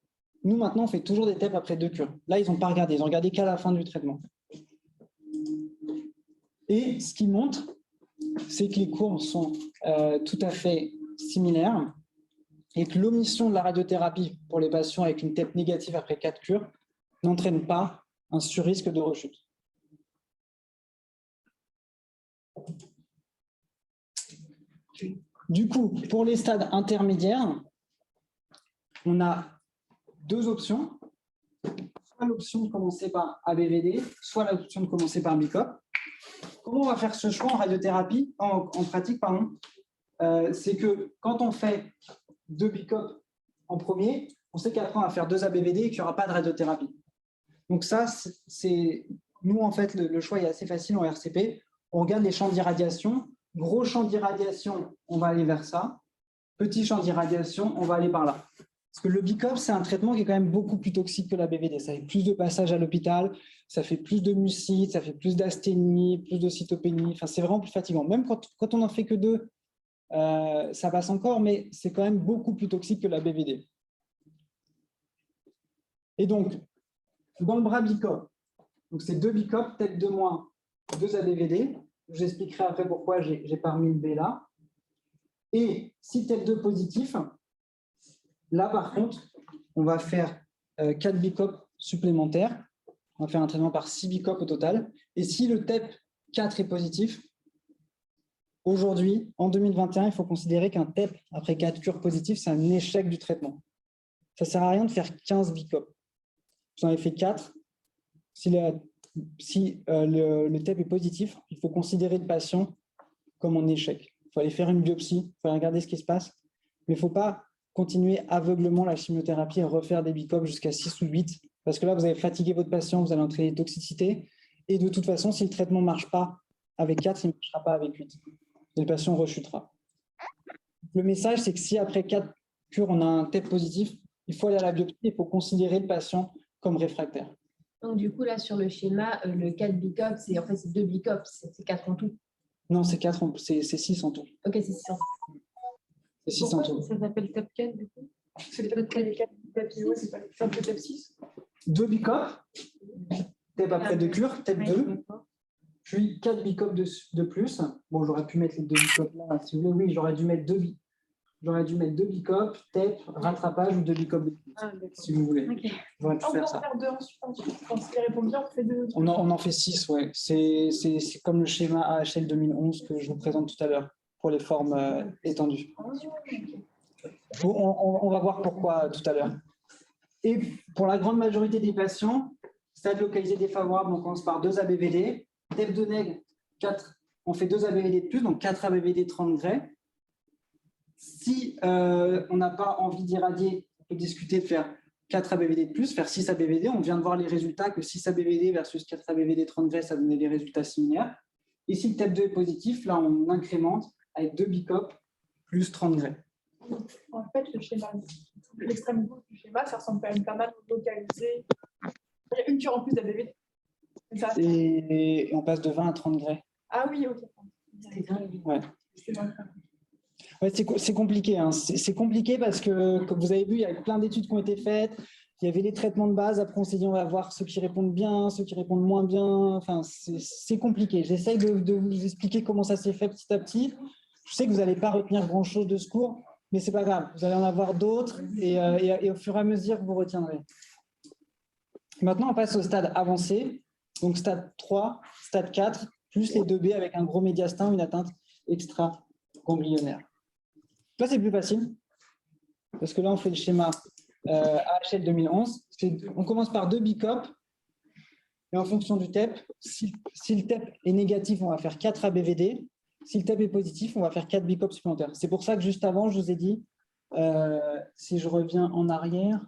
Nous, maintenant, on fait toujours des TEP après 2 cures. Là, ils n'ont pas regardé. Ils n'ont regardé qu'à la fin du traitement. Et ce qui montre, c'est que les courbes sont tout à fait similaires et que l'omission de la radiothérapie pour les patients avec une TEP négative après 4 cures n'entraîne pas un surrisque de rechute. Du coup, pour les stades intermédiaires, on a deux options. Soit l'option de commencer par ABVD, soit l'option de commencer par BICOP. Comment on va faire ce choix en radiothérapie, en pratique, pardon, c'est que quand on fait 2 BICOP en premier, on sait qu'après on va faire 2 ABVD et qu'il n'y aura pas de radiothérapie. Donc ça, c'est nous en fait le choix est assez facile en RCP. On regarde les champs d'irradiation. Gros champ d'irradiation, on va aller vers ça. Petit champ d'irradiation, on va aller par là. Parce que le BICOP, c'est un traitement qui est quand même beaucoup plus toxique que la BVD. Ça fait plus de passages à l'hôpital, ça fait plus de mucite, ça fait plus d'asthénie, plus de cytopénie. Enfin, c'est vraiment plus fatigant. Même quand on n'en fait que 2, ça passe encore, mais c'est quand même beaucoup plus toxique que la BVD. Et donc, dans le bras BICOP, c'est 2 BICOP, tête de moins, 2 ABVD. Je vous expliquerai après pourquoi je n'ai pas remis le B là. Et si tête 2 positif, là, par contre, on va faire 4 BICOP supplémentaires. On va faire un traitement par 6 BICOP au total. Et si le TEP 4 est positif, aujourd'hui, en 2021, il faut considérer qu'un TEP après 4 cures positives, c'est un échec du traitement. Ça ne sert à rien de faire 15 BICOP. Vous en avez fait 4. Si le TEP est positif, il faut considérer le patient comme en échec. Il faut aller faire une biopsie, il faut aller regarder ce qui se passe. Mais il ne faut pas continuer aveuglement la chimiothérapie et refaire des BICOP jusqu'à 6 ou 8, parce que là, vous avez fatigué votre patient, vous allez entraîner des toxicités. Et de toute façon, si le traitement ne marche pas avec 4, il ne marchera pas avec 8. Et le patient rechutera. Le message, c'est que si après 4 cures, on a un TEP positif, il faut aller à la biopsie, il faut considérer le patient comme réfractaire. Donc, du coup, là, sur le schéma, le 4 BICOP, c'est 2 BICOP, c'est 4 en tout. Non, c'est 6 en tout. Ok, c'est 6 en tout. C'est 6 en tout. Ça s'appelle TEP 4 du coup. C'est les 4 papillons, c'est pas le TEP 6. 2 BICOP, TEP après 2 cures, TEP 2, D'accord. puis 4 BICOP de plus. Bon, j'aurais pu mettre les 2 BICOP là, si vous voulez. Oui, j'aurais dû mettre 2 BICOP, TEP, rattrapage ou 2 BICOP de plus, Ah, d'accord. si vous voulez. Ok. J'aurais pu On peut faire en ça. faire 2 ensuite. Quand il répond bien, on fait 2. On en fait 6, ouais. C'est comme le schéma AHL 2011 que je vous présente tout à l'heure pour les formes étendues. Bon, on va voir pourquoi tout à l'heure. Et pour la grande majorité des patients, stade localisé défavorable, on commence par 2 ABVD. TEP de nègre, 4, on fait 2 ABVD de plus, donc 4 ABVD 30 degrés. Si on n'a pas envie d'irradier, on peut discuter de faire 4 ABVD de plus, faire 6 ABVD. On vient de voir les résultats que 6 ABVD versus 4 ABVD 30 degrés, ça donnait des résultats similaires. Et si le TEP 2 est positif, là, on incrémente avec 2 BICOP plus 30 degrés. En fait, le schéma, l'extrême gauche du schéma, ça ressemble quand même pas mal au localisé. Il y a une cure en plus d'ABVD. Et on passe de 20 à 30 degrés. Ah oui, ok. Ouais. C'est vrai. Ouais, c'est compliqué. Hein. C'est compliqué parce que, comme vous avez vu, il y a plein d'études qui ont été faites. Il y avait les traitements de base. Après, on s'est dit, on va voir ceux qui répondent bien, ceux qui répondent moins bien. Enfin, c'est compliqué. J'essaye de vous expliquer comment ça s'est fait petit à petit. Je sais que vous n'allez pas retenir grand-chose de ce cours, mais ce n'est pas grave. Vous allez en avoir d'autres et au fur et à mesure, vous retiendrez. Maintenant, on passe au stade avancé. Donc, stade 3, stade 4, plus les 2B avec un gros médiastin ou une atteinte extra-ganglionnaire. Là, c'est plus facile, parce que là, on fait le schéma AHL 2011. On commence par 2 BICOP, et en fonction du TEP, si le TEP est négatif, on va faire 4 ABVD. Si le TEP est positif, on va faire 4 BICOP supplémentaires. C'est pour ça que juste avant, je vous ai dit, si je reviens en arrière,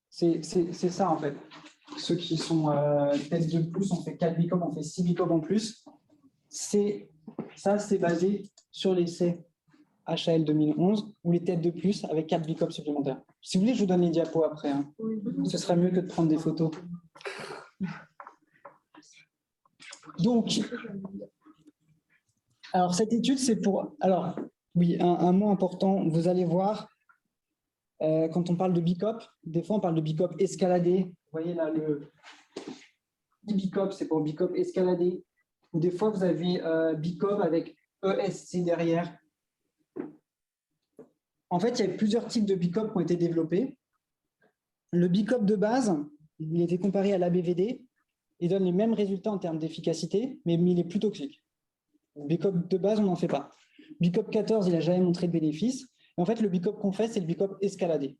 c'est ça en fait. Ceux qui sont TEP de plus, on fait 4 BICOP, on fait 6 BICOP en plus. Ça, c'est basé sur l'essai HAL 2011 ou les TEP de plus avec 4 BICOP supplémentaires. Si vous voulez, je vous donne les diapos après. Hein. Ce serait mieux que de prendre des photos. Donc, alors cette étude, c'est pour... Alors, oui, un mot important, vous allez voir, quand on parle de BICOP, des fois on parle de BICOP escaladé. Vous voyez là, le BICOP, c'est pour BICOP escaladé. Ou des fois, vous avez BICOP avec ESC derrière. En fait, il y a plusieurs types de BICOP qui ont été développés. Le BICOP de base, il a été comparé à l'ABVD. Il donne les mêmes résultats en termes d'efficacité, mais il est plus toxique. BICOP de base, on n'en fait pas. BICOP 14, il n'a jamais montré de bénéfice. Et en fait, le BICOP qu'on fait, c'est le BICOP escaladé.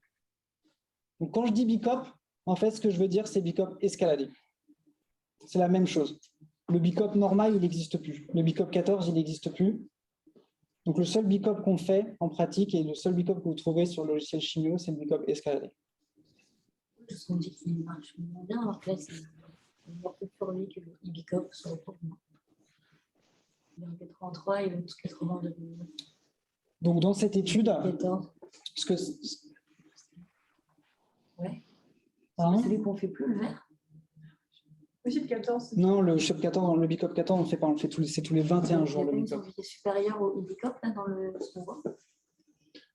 Donc, quand je dis BICOP, en fait, ce que je veux dire, c'est BICOP escaladé. C'est la même chose. Le BICOP normal, il n'existe plus. Le BICOP 14, il n'existe plus. Donc, le seul BICOP qu'on fait en pratique et le seul BICOP que vous trouvez sur le logiciel Chimio, c'est le BICOP escaladé. On dit qu'il marche bien, alors que là, c'est un peu pour lui que le e-BICOP sur le cours. Il est en 83 et l'autre 82. Donc, dans cette étude, 14. ce que... Ouais. Pardon ? Celui qu'on fait plus, le vert. Oui, le 14. Non, le BICOP 14, on ne fait pas, c'est tous les 21 jours le Il y a une BICOP. survie supérieure au e-BICOP, là, dans ce qu'on voit.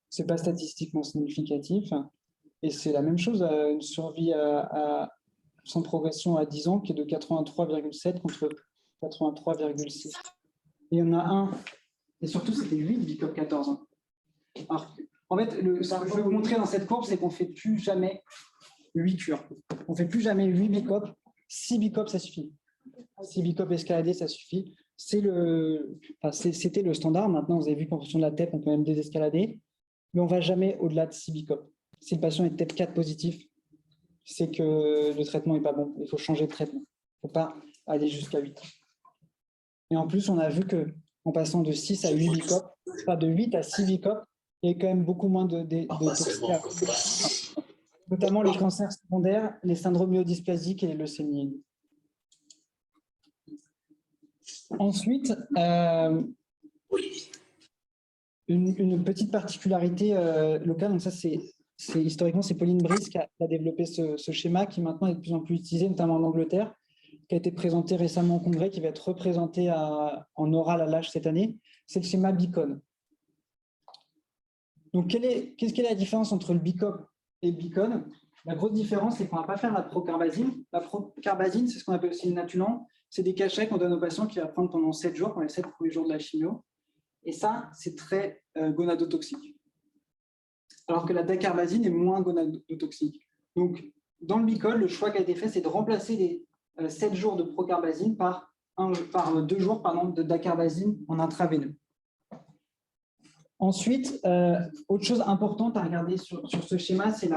Ce n'est pas statistiquement significatif. Et c'est la même chose, une survie sans progression à 10 ans qui est de 83,7 contre 83,6. Et il y en a un, et surtout c'était 8 BICOP 14. Alors, en fait, ce que je veux vous montrer dans cette courbe, c'est qu'on ne fait plus jamais 8 cures. On ne fait plus jamais 8 BICOP. 6 BICOP, ça suffit. 6 BICOP escaladés, ça suffit. C'était le standard. Maintenant, vous avez vu qu'en fonction de la TEP, on peut même désescalader. Mais on ne va jamais au-delà de 6 BICOP. Si le patient est TEP 4 positif, c'est que le traitement n'est pas bon. Il faut changer de traitement. Il ne faut pas aller jusqu'à 8. Et en plus, on a vu qu'en passant de 6 à 8 BICOP, pas de 8 à 6 BICOP, il y a quand même beaucoup moins de toxicité. Notamment les cancers secondaires, les syndromes myodysplasiques et les leucémies. Ensuite, une petite particularité locale, donc ça historiquement c'est Pauline Brice qui a développé ce schéma qui maintenant est de plus en plus utilisé, notamment en Angleterre, qui a été présenté récemment au congrès, qui va être représenté en oral à l'âge cette année. C'est le schéma BICON. Donc qu'est-ce qu'est la différence entre le BICOP et le BICON? La grosse différence, c'est qu'on ne va pas faire la procarbazine. La procarbazine, c'est ce qu'on appelle aussi le natulant. C'est des cachets qu'on donne aux patients qui va prendre pendant 7 jours, pendant les 7 premiers jours de la chimio. Et ça, c'est très gonadotoxique. Alors que la dacarbazine est moins gonadotoxique. Donc, dans le BICOL, le choix qui a été fait, c'est de remplacer les 7 jours de procarbazine par 2 jours de dacarbazine en intraveineux. Ensuite, autre chose importante à regarder sur ce schéma, c'est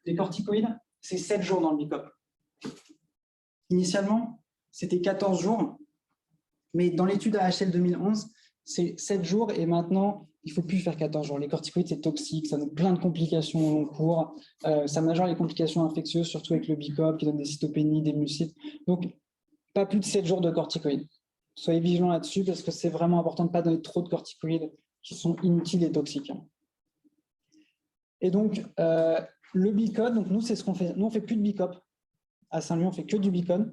les corticoïdes. C'est 7 jours dans le BICOP. Initialement, c'était 14 jours, mais dans l'étude AHL 2011, c'est 7 jours et maintenant, il ne faut plus faire 14 jours. Les corticoïdes, c'est toxique, ça donne plein de complications au long cours. Ça majeure les complications infectieuses, surtout avec le BICOP qui donne des cytopénies, des mucites. Donc, pas plus de 7 jours de corticoïdes. Soyez vigilants là-dessus parce que c'est vraiment important de ne pas donner trop de corticoïdes qui sont inutiles et toxiques. Et donc, le BICON, donc nous, c'est ce qu'on fait. Nous, on ne fait plus de BICOP. À Saint-Louis, on ne fait que du BICON.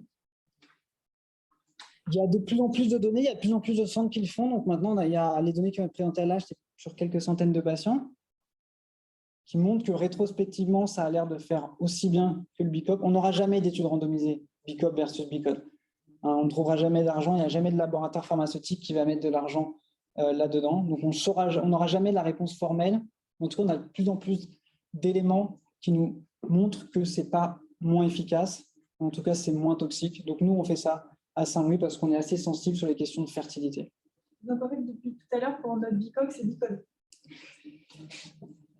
Il y a de plus en plus de données, il y a de plus en plus de centres qui le font. Donc maintenant, il y a les données qui vont être présentées à l'âge sur quelques centaines de patients qui montrent que rétrospectivement, ça a l'air de faire aussi bien que le BICOP. On n'aura jamais d'études randomisées BICOP versus BICON. On ne trouvera jamais d'argent, il n'y a jamais de laboratoire pharmaceutique qui va mettre de l'argent là-dedans. Donc, on n'aura jamais la réponse formelle. En tout cas, on a de plus en plus d'éléments qui nous montrent que ce n'est pas moins efficace. En tout cas, c'est moins toxique. Donc, nous, on fait ça à Saint-Louis parce qu'on est assez sensible sur les questions de fertilité. Donc, en fait, depuis tout à l'heure, pour notre BICOC, c'est BICON.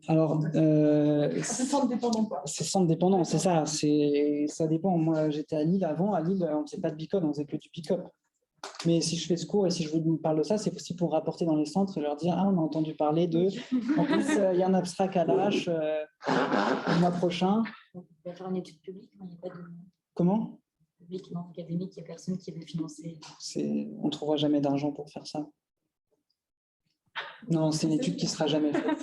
Alors, c'est centre dépendant, quoi. C'est centre dépendant, c'est ça. Ça dépend. Moi, j'étais à Lille avant. À Lille, on ne faisait pas de BICOP, on faisait que du BICOP. Mais si je fais ce cours et si je vous parle de ça, c'est aussi pour rapporter dans les centres et leur dire « Ah, on a entendu parler de… » En plus, il y a un abstract à l'âge le mois prochain. On va faire une étude publique, mais il n'y a pas de… Comment? Public, non, académique, il n'y a personne qui veut financer. On ne trouvera jamais d'argent pour faire ça. Non, c'est une étude qui ne sera jamais faite.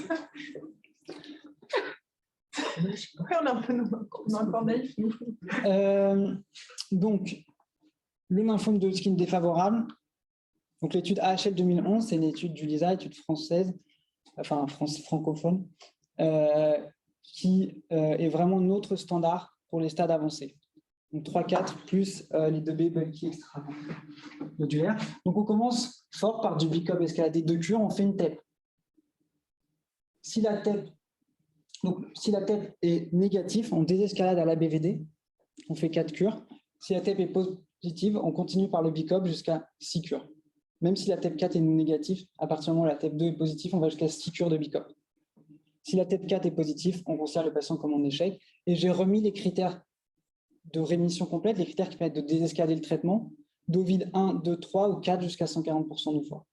Ouais, on est encore naïf, nous. Donc, le lymphome de Hodgkin défavorable. Donc, l'étude AHL 2011, c'est une étude du LISA, étude française, enfin francophone, qui est vraiment notre standard pour les stades avancés. Donc, 3-4 plus les 2B bulky extra-nodulaires. Donc, on commence fort par du BICOP escaladé 2 cures, on fait une TEP. Si la TEP est négative, on désescalade à la BVD, on fait 4 cures. Si la TEP est positive, on continue par le BICOP jusqu'à 6 cures. même si la TEP4 est négative, à partir du moment où la TEP2 est positive, on va jusqu'à 6 cures de BICOP. Si la TEP4 est positive, on considère le patient comme en échec. Et j'ai remis les critères de rémission complète, les critères qui permettent de désescalader le traitement, d'OVID 1, 2, 3 ou 4 jusqu'à 140% du fois.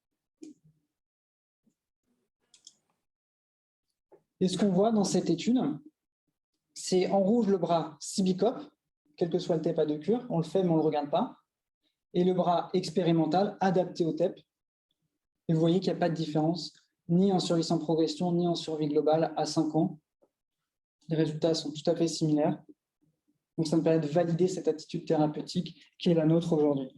Et ce qu'on voit dans cette étude, c'est en rouge le bras 6 BICOP, quel que soit le TEP à 2 cures, on le fait mais on ne le regarde pas, et le bras expérimental adapté au TEP. Et vous voyez qu'il n'y a pas de différence, ni en survie sans progression, ni en survie globale à 5 ans. Les résultats sont tout à fait similaires. Donc ça me permet de valider cette attitude thérapeutique qui est la nôtre aujourd'hui.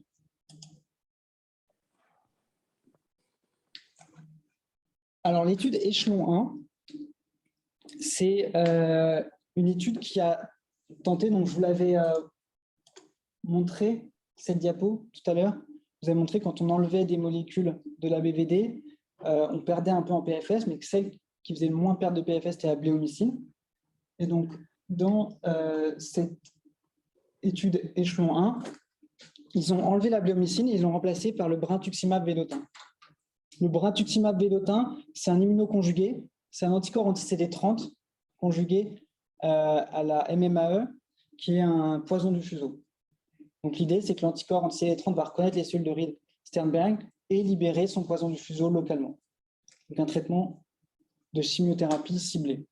Alors l'étude échelon 1, c'est une étude qui a tenté, donc je vous l'avais montré, cette diapo tout à l'heure, vous avez montré quand on enlevait des molécules de la BVD, on perdait un peu en PFS, mais que celle qui faisait le moins perdre de PFS, c'était la bléomycine. Et donc, dans cette étude échelon 1, ils ont enlevé la bléomycine et ils l'ont remplacée par le brintuximab vedotin. Le brintuximab vedotin, c'est un immunoconjugué, c'est un anticorps anti-CD30 conjugué à la MMAE, qui est un poison du fuseau. Donc l'idée, c'est que l'anticorps anti-CD30 va reconnaître les cellules de Reed-Sternberg et libérer son poison du fuseau localement. Donc un traitement de chimiothérapie ciblée.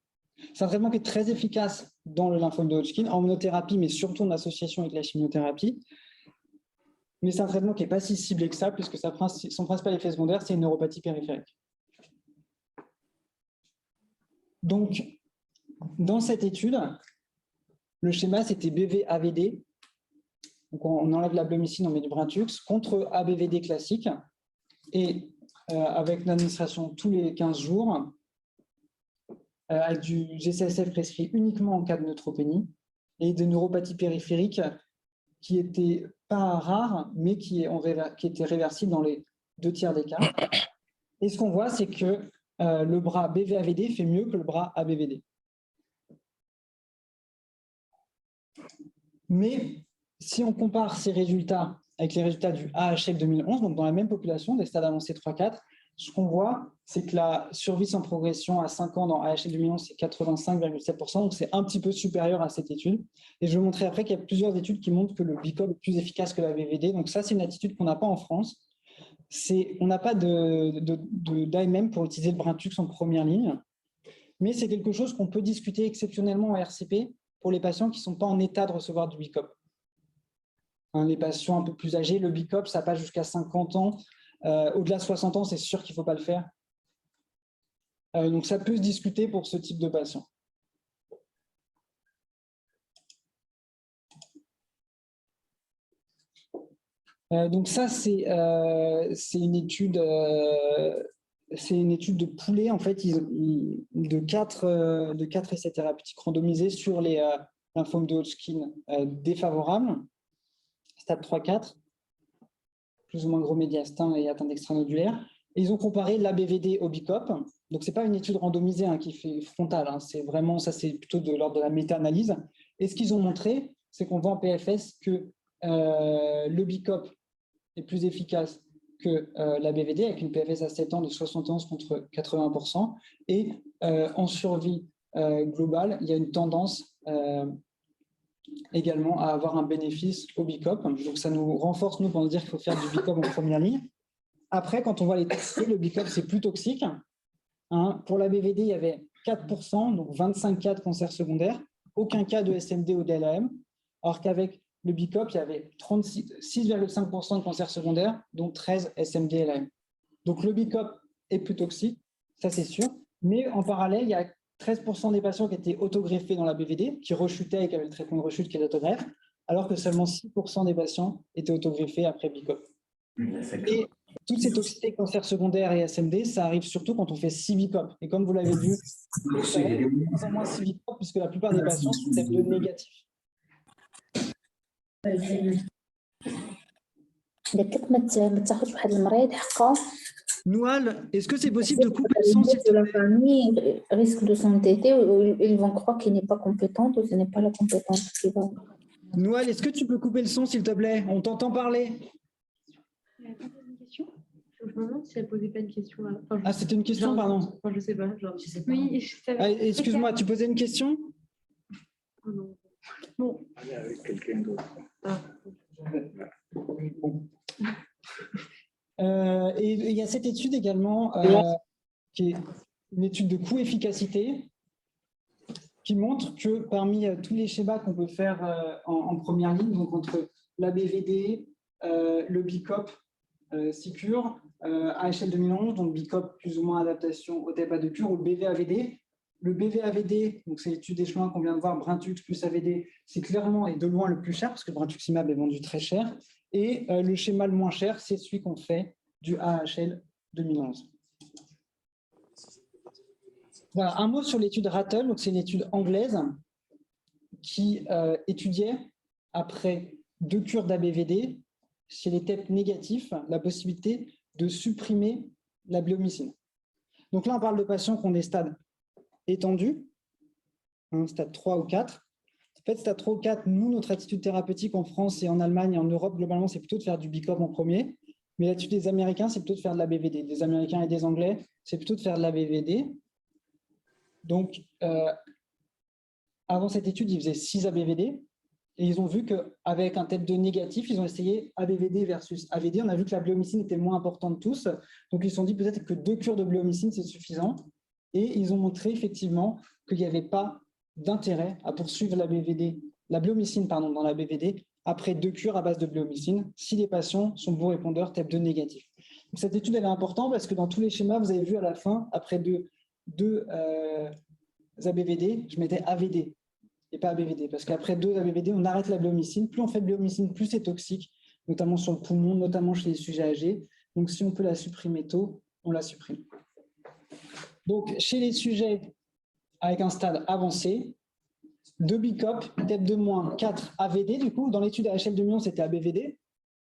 C'est un traitement qui est très efficace dans le lymphome de Hodgkin, en monothérapie, mais surtout en association avec la chimiothérapie. Mais c'est un traitement qui n'est pas si ciblé que ça, puisque son principal effet secondaire, c'est une neuropathie périphérique. Donc, dans cette étude, le schéma, c'était BV-AVD. Donc, on enlève la bléomycine, on met du Brintrux, contre ABVD classique, et avec une administration tous les 15 jours, avec du GCSF prescrit uniquement en cas de neutropénie, et de neuropathie périphérique qui n'étaient pas rares, mais qui étaient réversibles dans les 2/3 des cas. Et ce qu'on voit, c'est que le bras BV-AVD fait mieux que le bras ABVD. Mais si on compare ces résultats avec les résultats du AHF 2011, donc dans la même population, des stades avancés 3-4, ce qu'on voit, c'est que la survie sans progression à 5 ans dans AHF 2011, c'est 85,7%, donc c'est un petit peu supérieur à cette étude. Et je vais vous montrer après qu'il y a plusieurs études qui montrent que le BICOP est plus efficace que la BVD. Donc ça, c'est une attitude qu'on n'a pas en France. On n'a pas d'AMM pour utiliser le Brintrux en première ligne, mais c'est quelque chose qu'on peut discuter exceptionnellement en RCP pour les patients qui ne sont pas en état de recevoir du BICOP. Les patients un peu plus âgés, le BICOP, ça passe jusqu'à 50 ans. Au-delà de 60 ans, c'est sûr qu'il ne faut pas le faire. Donc, ça peut se discuter pour ce type de patient. Donc, ça, c'est une étude de poulet, en fait, de 4 essais thérapeutiques randomisés sur les lymphomes de Hodgkin défavorables, stade 3-4. Plus ou moins gros médiastin et atteinte extranodulaire. Et ils ont comparé l'ABVD au BICOP. Donc, ce n'est pas une étude randomisée qui fait frontale. C'est vraiment, ça, c'est plutôt de l'ordre de la méta-analyse. Et ce qu'ils ont montré, c'est qu'on voit en PFS que le BICOP est plus efficace que l'ABVD, avec une PFS à 7 ans de 71 contre 80%. Et en survie globale, il y a une tendance également à avoir un bénéfice au BICOP. Donc, ça nous renforce, nous, pour nous dire qu'il faut faire du BICOP en première ligne. Après, quand on voit les toxicités, le BICOP, c'est plus toxique. Pour la BVD, il y avait 4%, donc 25 cas de cancer secondaire, aucun cas de SMD ou d'LAM, alors qu'avec le BICOP, il y avait 6,5% de cancer secondaire, dont 13 SMD et LAM. Donc, le BICOP est plus toxique, ça c'est sûr, mais en parallèle, il y a 13% des patients qui étaient autogreffés dans la BVD, qui rechutaient et qui avaient le traitement de rechute qui est l'autogreffe, alors que seulement 6% des patients étaient autogreffés après BICOP. Et toutes ces toxicités, cancer secondaire et SMD, ça arrive surtout quand on fait 6 BICOP. Et comme vous l'avez vu, c'est de moins 6 BICOP, puisque la plupart des patients sont type 2 négatifs. Noual, est-ce que c'est possible de couper le son de la famille risque de s'entêter ou ils vont croire qu'il n'est pas compétente ou ce n'est pas la compétence qui va. Noual, est-ce que tu peux couper le son s'il te plaît? On t'entend parler. Je me demande si elle posait pas une question. Là. Enfin, Ah, c'était une question, genre, pardon. Enfin, je sais pas. Genre, Je sais pas. Oui, je savais. Ah, excuse-moi, tu posais une question? oh non. Bon. Aller avec quelqu'un d'autre. Ah. Bon. Et il y a cette étude également, qui est une étude de coût-efficacité, qui montre que parmi tous les schémas qu'on peut faire en première ligne, donc entre l'ABVD, le BICOP, SICUR, AHL 2011, donc BICOP plus ou moins adaptation au TEPA de cure, ou le BVAVD. Le BVAVD, donc c'est l'étude d'échelon qu'on vient de voir, Brintuximab plus AVD, c'est clairement et de loin le plus cher, parce que Brintuximab est vendu très cher. Et le schéma le moins cher, c'est celui qu'on fait du AHL 2011. Voilà, un mot sur l'étude Rattle, donc c'est une étude anglaise qui étudiait, après 2 cures d'ABVD, chez les TEP négatifs, la possibilité de supprimer la bleomycine. Donc là, on parle de patients qui ont des stades étendus, stade 3 ou 4. En fait, stade 3 ou 4, nous, notre attitude thérapeutique en France et en Allemagne et en Europe, globalement, c'est plutôt de faire du BICOP en premier. Mais l'attitude des Américains, c'est plutôt de faire de l'ABVD. Des Américains et des Anglais, c'est plutôt de faire de l'ABVD. Donc, avant cette étude, ils faisaient 6 ABVD. Et ils ont vu qu'avec un TEP2 négatif, ils ont essayé ABVD versus AVD. On a vu que la bleomycine était le moins importante de tous. Donc, ils se sont dit peut-être que 2 cures de bleomycine, c'est suffisant. Et ils ont montré effectivement qu'il n'y avait pas d'intérêt à poursuivre la bleomycine dans la BVD après 2 cures à base de bleomycine si les patients sont bons répondeurs TEP2 négatifs. Donc, cette étude elle est importante parce que dans tous les schémas, vous avez vu à la fin, après deux ABVD, je mettais AVD et pas ABVD parce qu'après 2 ABVD, on arrête la bleomycine. Plus on fait de bleomycine, plus c'est toxique, notamment sur le poumon, notamment chez les sujets âgés. Donc, si on peut la supprimer tôt, on la supprime. Donc, chez les sujets avec un stade avancé, 2 BICOP, TEP2-, 4 AVD, du coup, dans l'étude AHL 2011, c'était ABVD.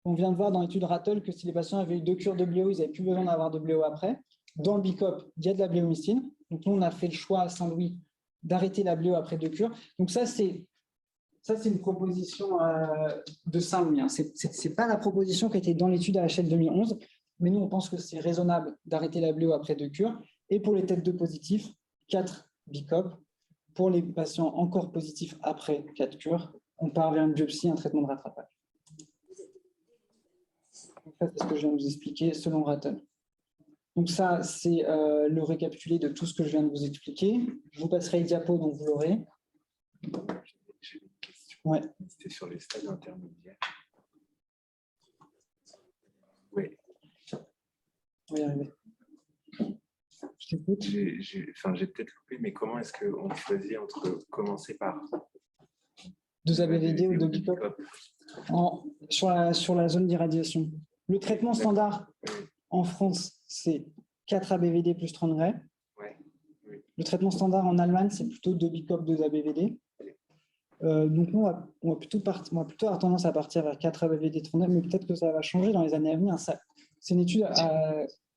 On vient de voir dans l'étude Rattle que si les patients avaient eu 2 cures de bléo, ils n'avaient plus besoin d'avoir de bléo après. Dans le BICOP, il y a de la bléomycine. Donc, nous, on a fait le choix à Saint-Louis d'arrêter la bléo après 2 cures. Donc, ça, c'est une proposition de Saint-Louis. Hein. Ce n'est pas la proposition qui était dans l'étude AHL 2011, mais nous, on pense que c'est raisonnable d'arrêter la bléo après 2 cures. Et pour les TEP2 positifs, 4 BICOP. Pour les patients encore positifs après 4 cures, on part vers une biopsie, un traitement de rattrapage. C'est ce que je viens de vous expliquer selon Rattle. Donc ça, c'est le récapitulé de tout ce que je viens de vous expliquer. Je vous passerai les diapos, donc vous l'aurez. J'ai une question. Ouais. C'était sur les stades intermédiaires. Oui. On va y arriver. Je t'écoute. J'ai peut-être loupé, mais comment est-ce qu'on choisit entre commencer par 2 ABVD ou 2 BICOP sur la zone d'irradiation. Le traitement standard en France, c'est 4 ABVD plus 30 gray. Ouais. Oui. Le traitement standard en Allemagne, c'est plutôt 2 BICOP, 2 ABVD. Donc, nous, on va plutôt avoir tendance à partir vers 4 ABVD 30 gray, mais peut-être que ça va changer dans les années à venir. C'est une étude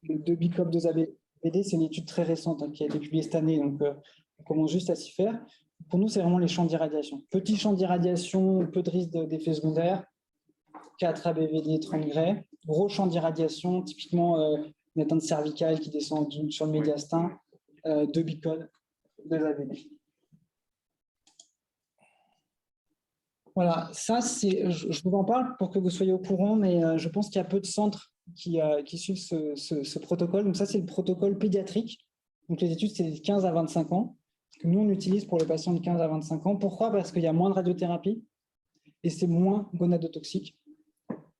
de 2 BICOP, 2 ABVD. C'est une étude très récente qui a été publiée cette année, donc on commence juste à s'y faire. Pour nous, c'est vraiment les champs d'irradiation. Petit champ d'irradiation, peu de risque d'effets secondaires, 4 ABVD 30 gray. Gros champ d'irradiation, typiquement une atteinte cervicale qui descend sur le médiastin, 2 BICOP, 2 ABVD. Voilà, ça, je vous en parle pour que vous soyez au courant, mais je pense qu'il y a peu de centres qui suivent ce protocole. Donc ça, c'est le protocole pédiatrique. Donc les études, c'est de 15 à 25 ans, que nous, on utilise pour les patients de 15 à 25 ans. Pourquoi? Parce qu'il y a moins de radiothérapie et c'est moins gonadotoxique.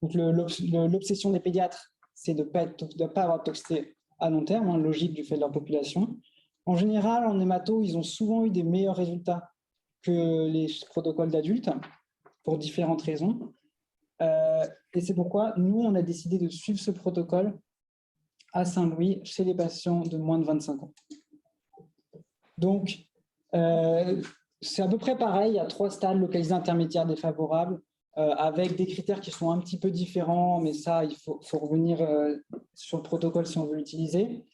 Donc l'obsession des pédiatres, c'est de ne pas avoir de toxicité à long terme, logique du fait de leur population. En général, en hémato, ils ont souvent eu des meilleurs résultats que les protocoles d'adultes, pour différentes raisons. Et c'est pourquoi nous, on a décidé de suivre ce protocole à Saint-Louis chez les patients de moins de 25 ans. Donc, c'est à peu près pareil. Il y a 3 stades localisés intermédiaires défavorables avec des critères qui sont un petit peu différents, mais ça, il faut revenir sur le protocole si on veut l'utiliser.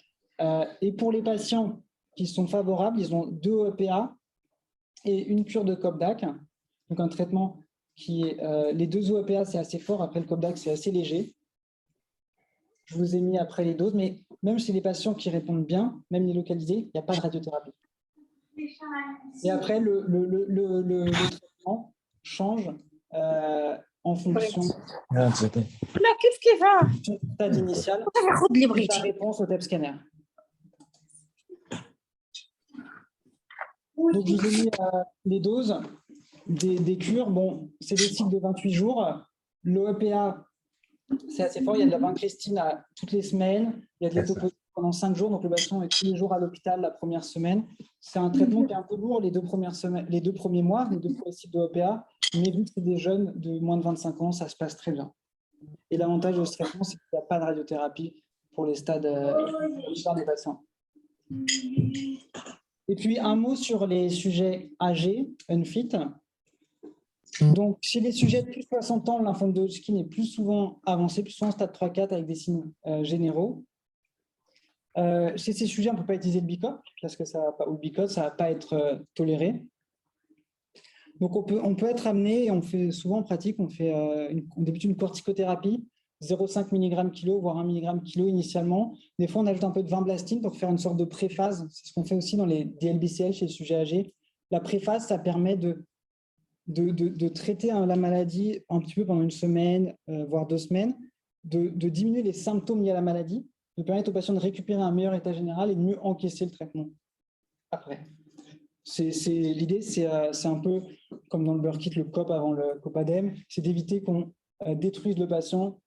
Et pour les patients qui sont favorables, ils ont 2 OEPA et une cure de COPDAC, donc un traitement qui est… les 2 OEPA, c'est assez fort. Après, le COPDAC, c'est assez léger. Je vous ai mis après les doses, mais même chez les patients qui répondent bien, même les localisés, il n'y a pas de radiothérapie. Et après, le traitement change en fonction qu'est-ce qu'il va? du stade initial et sa réponse au TEP scanner. Donc, je vous ai mis les doses des cures. Bon, c'est des cycles de 28 jours. L'OEPA, c'est assez fort. Il y a de la vincristine toutes les semaines. Il y a de l'étoposide pendant 5 jours. Donc, le patient est tous les jours à l'hôpital la première semaine. C'est un traitement qui est un peu lourd les 2 premières semaines, les 2 premiers mois, les 2 premiers cycles d'OEPA. Mais vu que c'est des jeunes de moins de 25 ans, ça se passe très bien. Et l'avantage de ce traitement, c'est qu'il n'y a pas de radiothérapie pour les stades des patients. Et puis, un mot sur les sujets âgés, unfit. Donc, chez les sujets de plus de 60 ans, le lymphome de Hodgkin est plus souvent avancé, plus souvent stade 3-4 avec des signes généraux. Chez ces sujets, on ne peut pas utiliser le BICOP, parce que ça va pas, ou le BICOP, ça ne va pas être toléré. Donc, on peut être amené, et on fait souvent en pratique, on débute une corticothérapie, 0,5 mg/kg, voire 1 mg/kg initialement. Des fois, on ajoute un peu de vinblastine pour faire une sorte de préphase. C'est ce qu'on fait aussi dans les DLBCL chez les sujets âgés. La préphase, ça permet de traiter la maladie un petit peu pendant 1 semaine, voire 2 semaines, de diminuer les symptômes liés à la maladie, de permettre aux patients de récupérer un meilleur état général et de mieux encaisser le traitement après. L'idée, c'est un peu comme dans le Burkitt, le COP avant le COPADEM, c'est d'éviter qu'on détruise le patient